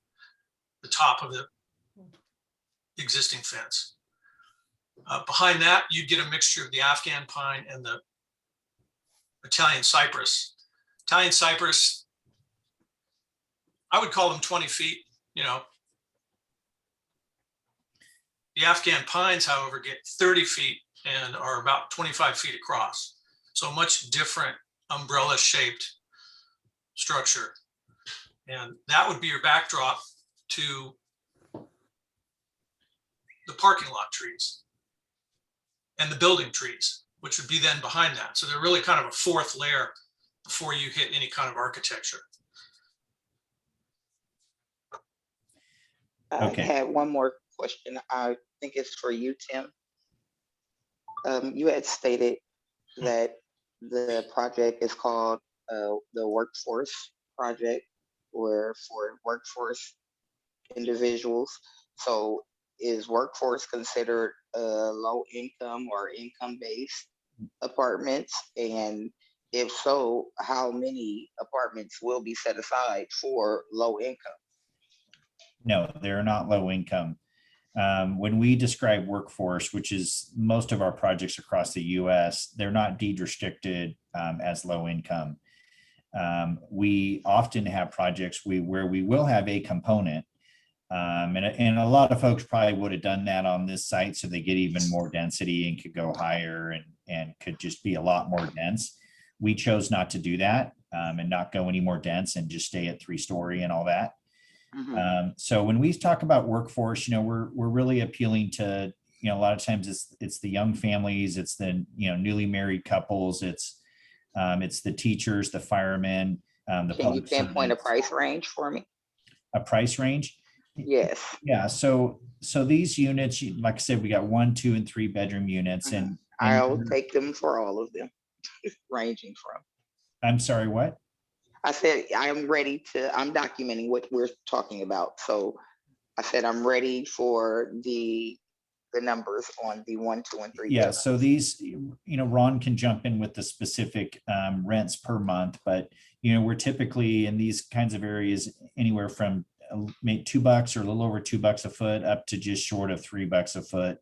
the top of the existing fence. Behind that, you'd get a mixture of the Afghan pine and the Italian cypress. Italian cypress, I would call them 20 feet, you know. The Afghan pines, however, get 30 feet and are about 25 feet across. So a much different umbrella shaped structure. And that would be your backdrop to the parking lot trees and the building trees, which would be then behind that. So they're really kind of a fourth layer before you hit any kind of architecture. Okay. I had one more question. I think it's for you, Tim. You had stated that the project is called the Workforce Project, or for workforce individuals. So is workforce considered low income or income-based apartments? And if so, how many apartments will be set aside for low income? No, they're not low income. When we describe workforce, which is most of our projects across the US, they're not deed restricted as low income. We often have projects where we will have a component, and a lot of folks probably would have done that on this site, so they get even more density and could go higher and could just be a lot more dense. We chose not to do that and not go any more dense and just stay at 3-story and all that. So when we talk about workforce, you know, we're really appealing to, you know, a lot of times it's the young families, it's the, you know, newly married couples, it's the teachers, the firemen, the Can you public pinpoint a servants. price range for me? A price range? Yes. Yeah. So these units, like I said, we got 1, 2, and 3 bedroom units, and I'll take them for all of them, ranging from. I'm sorry, what? I said, I'm documenting what we're talking about. So I said, I'm ready for the numbers on the 1, 2, and 3. Yeah. So these, you know, Ron can jump in with the specific rents per month, but, you know, we're typically in these kinds of areas anywhere from maybe $2 or a little over $2 a foot up to just short of $3 a foot.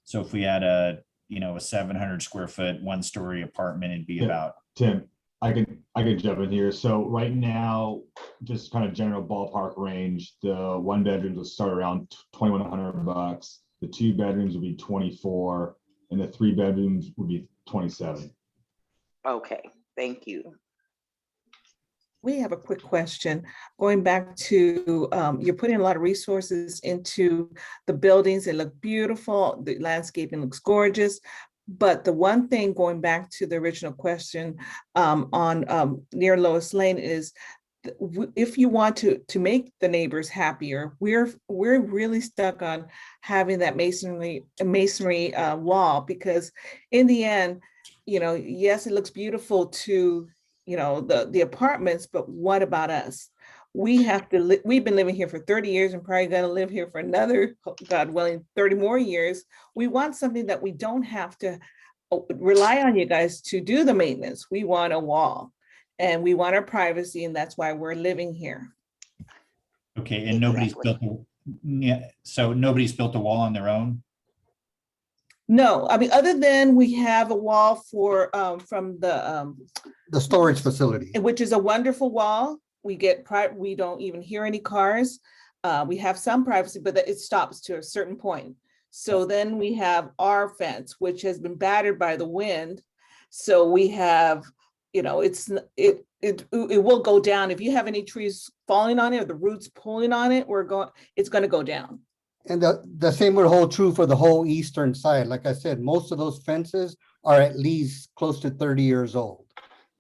So if we had a 700 square foot 1-story apartment, it'd be about. Tim, I can jump in here. So right now, just kind of general ballpark range, the 1 bedrooms will start around $2,100. The 2 bedrooms would be 24, and the 3 bedrooms would be 27. Okay, thank you. We have a quick question. Going back to, you're putting a lot of resources into the buildings. They look beautiful. The landscaping looks gorgeous. But the one thing, going back to the original question on near Lois Lane, is if you want to make the neighbors happier, we're really stuck on having that masonry wall, because in the end, you know, yes, it looks beautiful to, you know, the apartments, but what about us? we have to, we've been living here for 30 years and probably gonna live here for another, God willing, 30 more years. We want something that we don't have to rely on you guys to do the maintenance. We want a wall and we want our privacy, and that's why we're living here. Okay, and nobody's built, yeah, so nobody's built a wall on their own? No, I mean, other than we have a wall for, from the storage facility. which is a wonderful wall. We don't even hear any cars. We have some privacy, but it stops to a certain point. So then we have our fence, which has been battered by the wind. So we have, you know, it will go down. If you have any trees falling on it or the roots pulling on it, it's gonna go down. And the same would hold true for the whole eastern side. Like I said, most of those fences are at least close to 30 years old.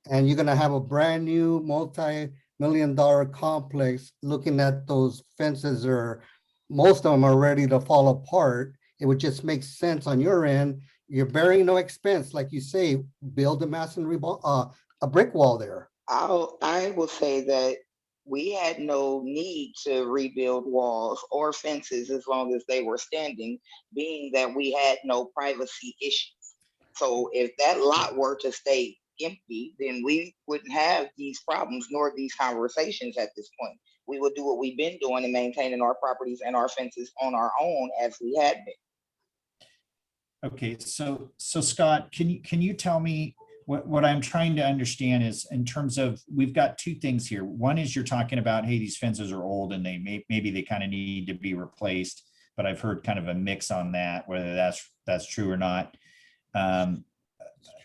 And you're gonna have a brand new multi-million-dollar complex. Looking at those fences, most of them are ready to fall apart. It would just make sense on your end. You're bearing no expense, like you say, build a masonry wall, a brick wall there. I will say that we had no need to rebuild walls or fences as long as they were standing, being that we had no privacy issues. So if that lot were to stay empty, then we wouldn't have these problems nor these conversations at this point. We would do what we've been doing and maintaining our properties and our fences on our own as we had been. Okay, so Scott, can you tell me what I'm trying to understand is, in terms of, we've got two things here. One is you're talking about, hey, these fences are old and maybe they kind of need to be replaced, but I've heard kind of a mix on that, whether that's true or not. And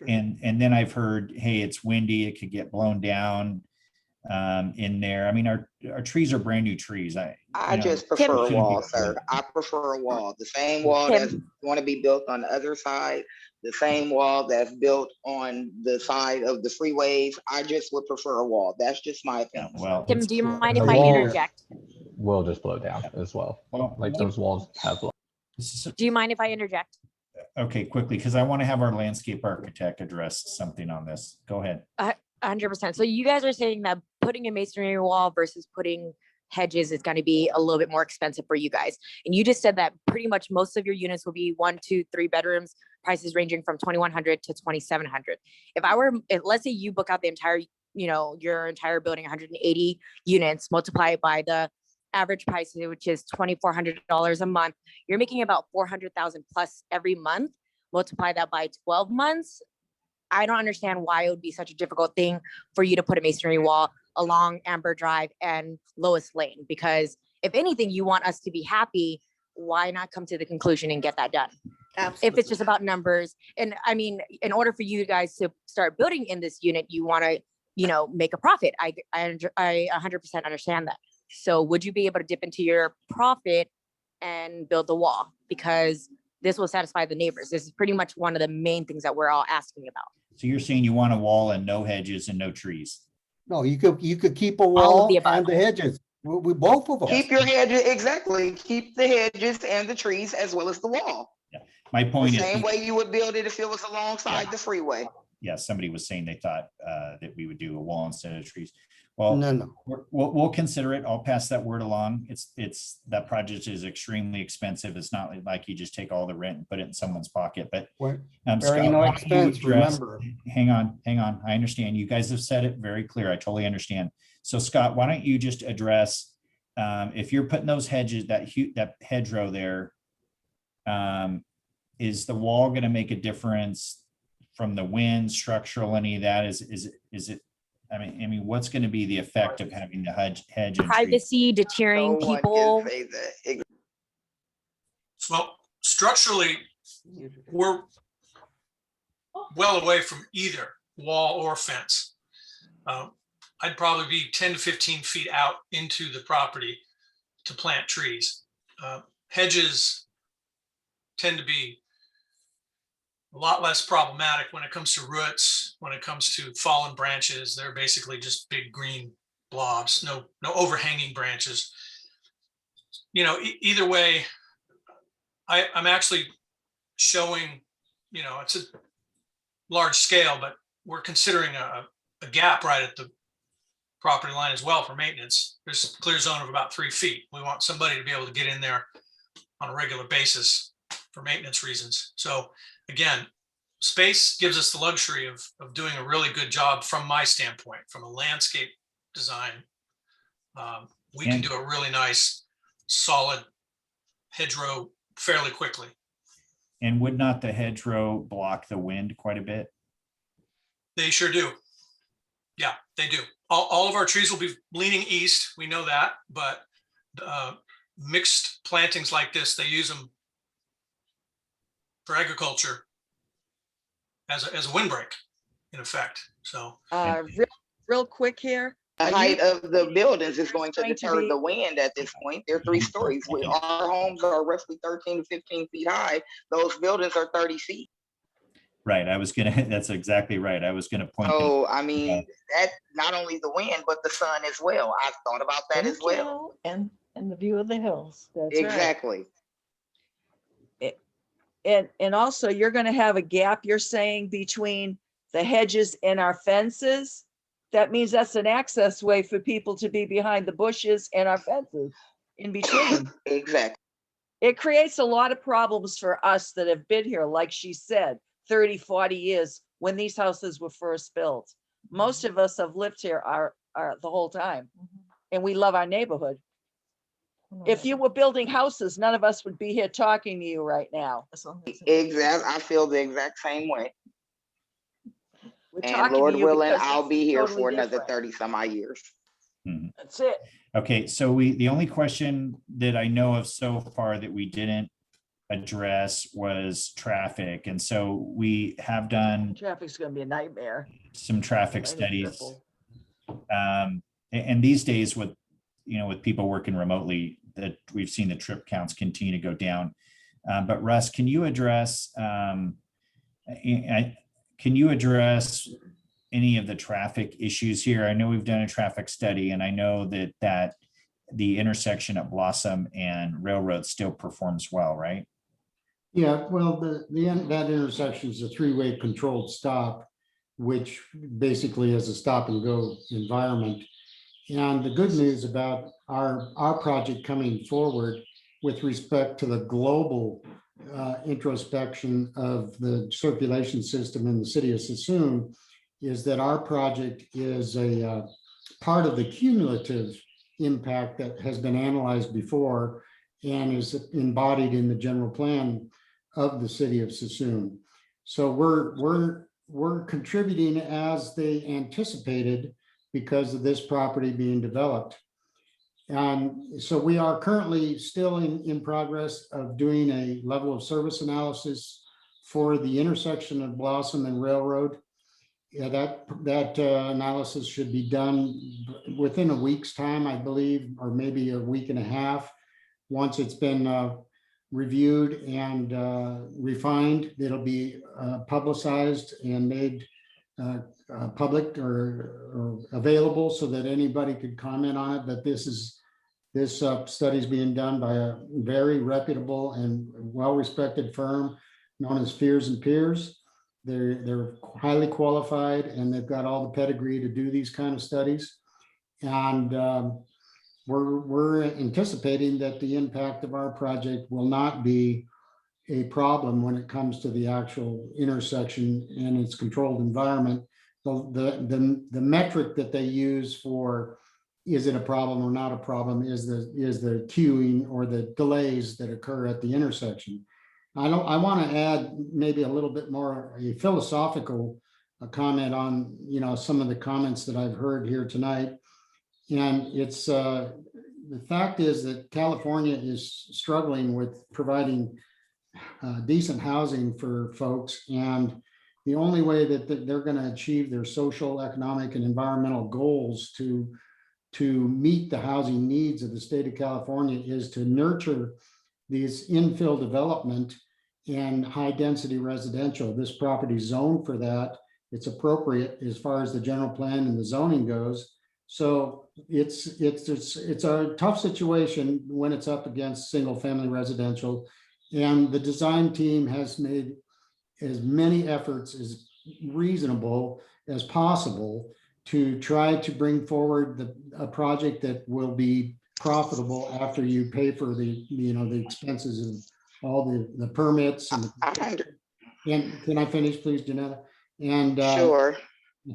then I've heard, hey, it's windy, it could get blown down in there. I mean, our trees are brand new trees. I just prefer a wall, sir. I prefer a wall. The same wall that's going to be built on the other side, the same wall that's built on the side of the freeways. I just would prefer a wall. That's just my opinion. Yeah, well, Tim, do you mind if The I walls interject? will just blow down as well. Like those walls have blown. Do you mind if I interject? Okay, quickly, because I want to have our landscape architect address something on this. Go ahead. 100%. So you guys are saying that putting a masonry wall versus putting hedges is going to be a little bit more expensive for you guys. And you just said that pretty much most of your units will be 1, 2, 3 bedrooms, prices ranging from 2,100 to 2,700. If let's say you book out the entire, your entire building, 180 units, multiply it by the average price, which is $2,400 a month, you're making about 400,000 plus every month. Multiply that by 12 months. I don't understand why it would be such a difficult thing for you to put a masonry wall along Amber Drive and Lois Lane, because if anything, you want us to be happy. Why not come to the conclusion and get that done? Absolutely. If it's just about numbers. And I mean, in order for you guys to start building in this unit, you want to, make a profit. I 100% understand that. So would you be able to dip into your profit and build the wall? Because this will satisfy the neighbors. This is pretty much one of the main things that we're all asking about. So you're saying you want a wall and no hedges and no trees? No, you could keep a wall and the hedges. We both of them. Keep your hedges, exactly. Keep the hedges and the trees as well as the wall. Yeah. My point The is, same way you would build it if it was alongside the freeway. yeah, somebody was saying they thought that we would do a wall instead of trees. Well, No. We'll consider it. I'll pass that word along. It's that project is extremely expensive. It's not like you just take all the rent and put it in someone's pocket. But Bearing Scott, no why don't you expense, address- remember. Hang on. I understand. You guys have said it very clear. I totally understand. So Scott, why don't you just address if you're putting those hedges, that hedgerow there, is the wall going to make a difference from the wind, structural, any of that? Is it? I mean, what's going to be the effect of having the hedge? And privacy, deterring No one people. can say that. Well, structurally, we're well away from either wall or fence. I'd probably be 10 to 15 feet out into the property to plant trees. Hedges tend to be a lot less problematic when it comes to roots, when it comes to fallen branches. They're basically just big green blobs, no overhanging branches. Either way, I'm actually showing, it's a large scale, but we're considering a gap right at the property line as well for maintenance. There's a clear zone of about 3 feet. We want somebody to be able to get in there on a regular basis for maintenance reasons. So again, space gives us the luxury of doing a really good job from my standpoint, from a landscape design. We can And- do a really nice, solid hedgerow fairly quickly. And would not the hedgerow block the wind quite a bit? They sure do. Yeah, they do. All of our trees will be leaning east. We know that, but mixed plantings like this, they use them for agriculture as a windbreak, in effect. So Real quick here. The Are you- height of the buildings is going to Going to deter be- the wind at this point. They're 3 stories. Our homes are roughly 13 to 15 feet high. Those buildings are 30 feet. Right, I was gonna, that's exactly right. I was gonna point. that- So, I mean, that not only the wind, but the sun as well. I've thought about that as Thank well. you. And the view of the hills. That's right. Exactly. And also you're gonna have a gap, you're saying, between the hedges and our fences. That means that's an access way for people to be behind the bushes and our fences in between. Exactly. It creates a lot of problems for us that have been here, like she said, 30, 40 years when these houses were first built. Most of us have lived here are the whole time, and we love our neighborhood. If you were building houses, none of us would be here talking to you right now. Exactly. I feel the exact same way. We're And talking to Lord you willing, because I'll this be is here totally for another different. 30 some odd years. That's it. Okay, so the only question that I know of so far that we didn't address was traffic. And so we have done Traffic's gonna be a nightmare. some traffic Plain and studies. simple. And these days with, with people working remotely, that we've seen the trip counts continue to go down. But Russ, can you address, any of the traffic issues here? I know we've done a traffic study, and I know that the intersection at Blossom and Railroad still performs well, right? Yeah, well, that intersection is a 3-way controlled stop, which basically is a stop and go environment. And the good news about our project coming forward with respect to the global introspection of the circulation system in the city of Sassoon is that our project is a part of the cumulative impact that has been analyzed before and is embodied in the general plan of the city of Sassoon. So we're contributing as they anticipated because of this property being developed. And so we are currently still in progress of doing a level of service analysis for the intersection of Blossom and Railroad. Yeah, that analysis should be done within a week's time, I believe, or maybe a week and a half. Once it's been reviewed and refined, it'll be publicized and made public or available so that anybody could comment on it. But this study is being done by a very reputable and well-respected firm known as Fears and Peers. They're highly qualified and they've got all the pedigree to do these kind of studies. And we're anticipating that the impact of our project will not be a problem when it comes to the actual intersection and its controlled environment. The metric that they use for is it a problem or not a problem is the queuing or the delays that occur at the intersection. I want to add maybe a little bit more a philosophical comment on some of the comments that I've heard here tonight. And it's the fact is that California is struggling with providing decent housing for folks, and the only way that they're going to achieve their social, economic, and environmental goals to meet the housing needs of the state of California is to nurture these infill development and high density residential. This property is zoned for that. It's appropriate as far as the general plan and the zoning goes. So it's a tough situation when it's up against single family residential. And the design team has made as many efforts as reasonable as possible to try to bring forward a project that will be profitable after you pay for the, the expenses of all the permits and. And can I finish, please, Janetta? And Sure.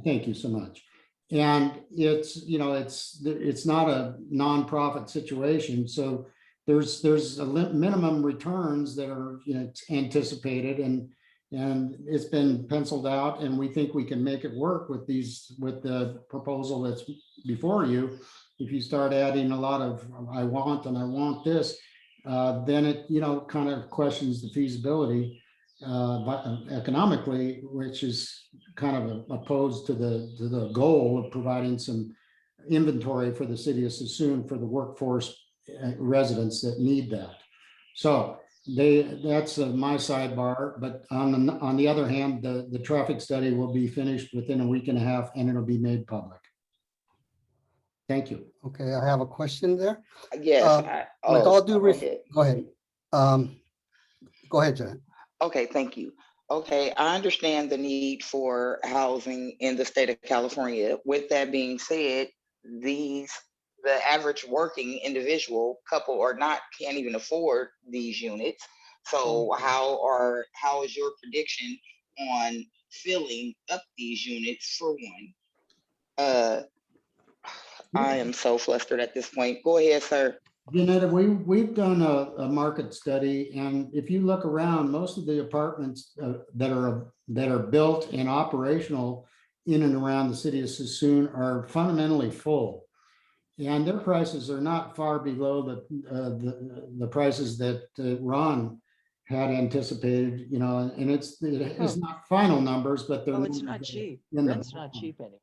thank you so much. And it's, it's not a nonprofit situation. So there's a minimum returns that are, anticipated, and it's been penciled out, and we think we can make it work with the proposal that's before you. If you start adding a lot of I want this, then it, kind of questions the feasibility but economically, which is kind of opposed to the goal of providing some inventory for the city of Sassoon for the workforce residents that need that. So that's my sidebar. But on the other hand, the traffic study will be finished within a week and a half, and it'll be made public. Thank you. Okay, I have a question there. Yes. With all due go ahead. go ahead. Go ahead, Janet. Okay, thank you. Okay, I understand the need for housing in the state of California. With that being said, the average working individual, couple or not, can't even afford these units. So how is your prediction on filling up these units for one? I am so flustered at this point. Go ahead, sir. Janetta, we've done a market study, and if you look around, most of the apartments that are built and operational in and around the city of Sassoon are fundamentally full, and their prices are not far below the prices that Ron had anticipated. And it's not final numbers, but they're. Oh, it's not cheap. Rent's not cheap anymore.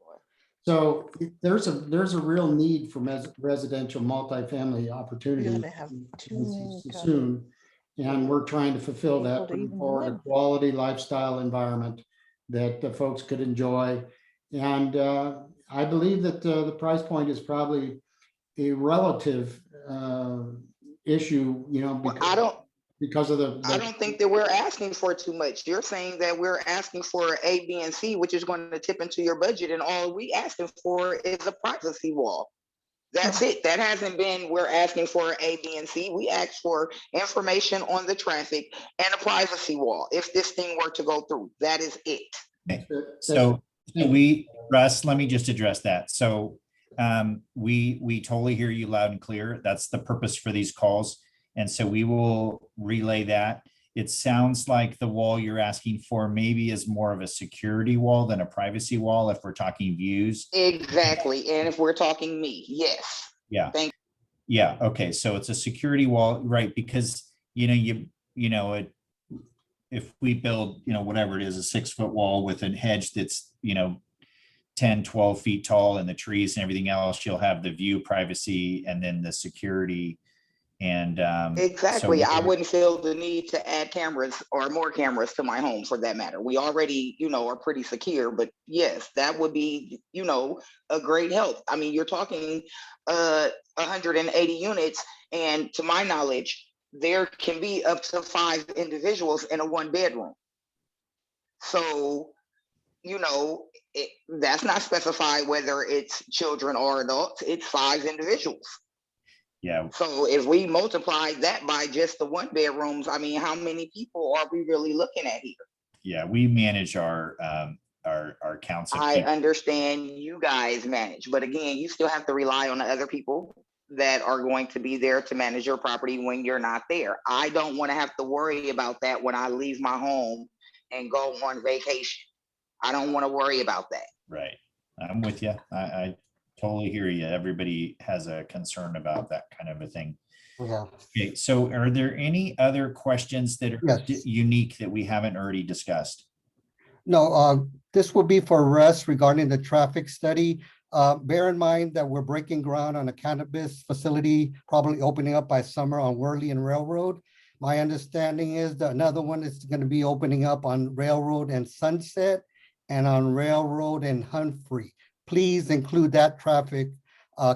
So there's a real need for residential multifamily opportunities You're gonna have too many soon, and we're trying to fulfill people that to even for a live. quality lifestyle environment that the folks could enjoy. And I believe that the price point is probably a relative issue, because of the. I don't think that we're asking for too much. You're saying that we're asking for A, B, and C, which is going to tip into your budget, and all we asking for is a privacy wall. That's it. That hasn't been, we're asking for A, B, and C. We asked for information on the traffic and a privacy wall. If this thing were to go through, that is it. Okay. So Russ, let me just address that. So we totally hear you loud and clear. That's the purpose for these calls. And so we will relay that. It sounds like the wall you're asking for maybe is more of a security wall than a privacy wall if we're talking views. Exactly. And if we're talking me, yes. Yeah. Thank you. Yeah. Okay. So it's a security wall, right? Because, if we build, whatever it is, a 6-foot wall with a hedge that's, 10, 12 feet tall, and the trees and everything else, you'll have the view privacy and then the security. And exactly. so I wouldn't feel the need to add cameras or more cameras to my home for that matter. We already, are pretty secure, but yes, that would be, a great help. I mean, you're talking 180 units, and to my knowledge, there can be up to 5 individuals in a 1-bedroom. So, that's not specified whether it's children or adults. It's 5 individuals. Yeah. So if we multiply that by just the 1-bedrooms, I mean, how many people are we really looking at here? Yeah, we manage our counts of I people. understand you guys manage, but again, you still have to rely on the other people that are going to be there to manage your property when you're not there. I don't want to have to worry about that when I leave my home and go on vacation. I don't want to worry about that. Right. I'm with you. I totally hear you. Everybody has a concern about that kind of a thing. Yeah. Okay. So are there any other questions that are Yes. unique that we haven't already discussed? No, this will be for Russ regarding the traffic study. Bear in mind that we're breaking ground on a cannabis facility, probably opening up by summer on Worley and Railroad. My understanding is that another one is going to be opening up on Railroad and Sunset and on Railroad and Humphrey. Please include that traffic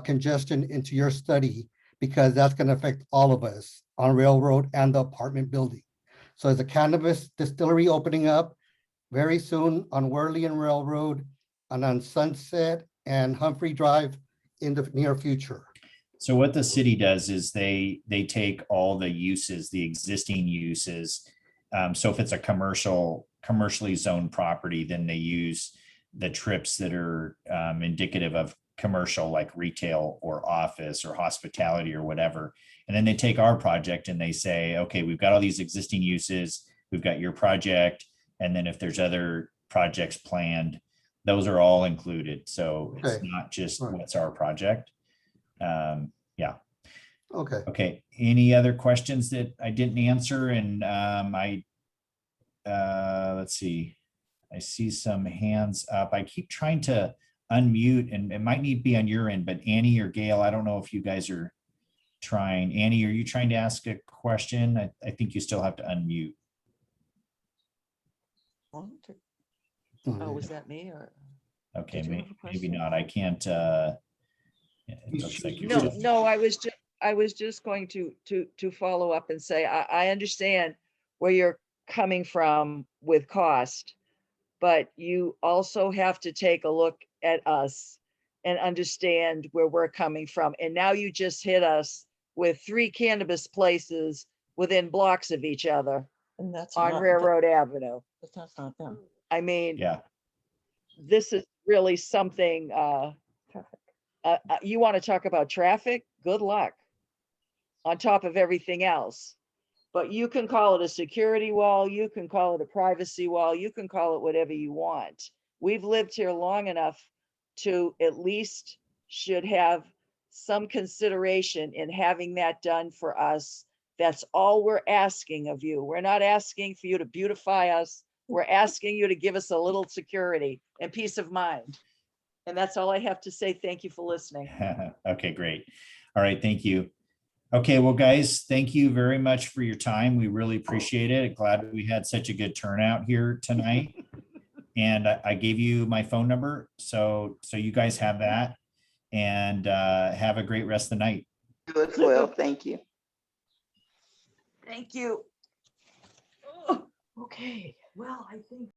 congestion into your study, because that's going to affect all of us on Railroad and the apartment building. So there's a cannabis distillery opening up very soon on Worley and Railroad, and on Sunset and Humphrey Drive in the near future? So what the city does is they take all the uses, the existing uses. So if it's a commercially zoned property, then they use the trips that are indicative of commercial, like retail or office or hospitality or whatever. And then they take our project and they say, okay, we've got all these existing uses, we've got your project, and then if there's other projects planned, those are all included. So it's Okay. not just Right. what's our project. Yeah. Okay, Okay. Any other questions that I didn't answer? And let's see. I see some hands up. I keep trying to unmute, and it might need to be on your end, but Annie or Gail, I don't know if you guys are trying. Annie, are you trying to ask a question? I think you still have to unmute. Oh, Mm-hmm. was that me or? Okay, Did you have a maybe question? not. I can't. Yeah, it looks like you're No, still. no, I was just going to follow up and say, I understand where you're coming from with cost, but you also have to take a look at us and understand where we're coming from. And now you just hit us with 3 cannabis places within blocks of each other And that's on not, Railroad Avenue. that's not them. I mean, Yeah. this is really something, Traffic. you want to talk about traffic? Good luck. On top of everything else. But you can call it a security wall, you can call it a privacy wall, you can call it whatever you want. We've lived here long enough to at least should have some consideration in having that done for us. That's all we're asking of you. We're not asking for you to beautify us. We're asking you to give us a little security and peace of mind. And that's all I have to say. Thank you for listening. Okay, great. All right, thank you. Okay, well, guys, thank you very much for your time. We really appreciate it. Glad we had such a good turnout here tonight. And I gave you my phone number, so you guys have that. And have a great rest of the night. You as well. Thank you. Thank you. Okay, well, I think.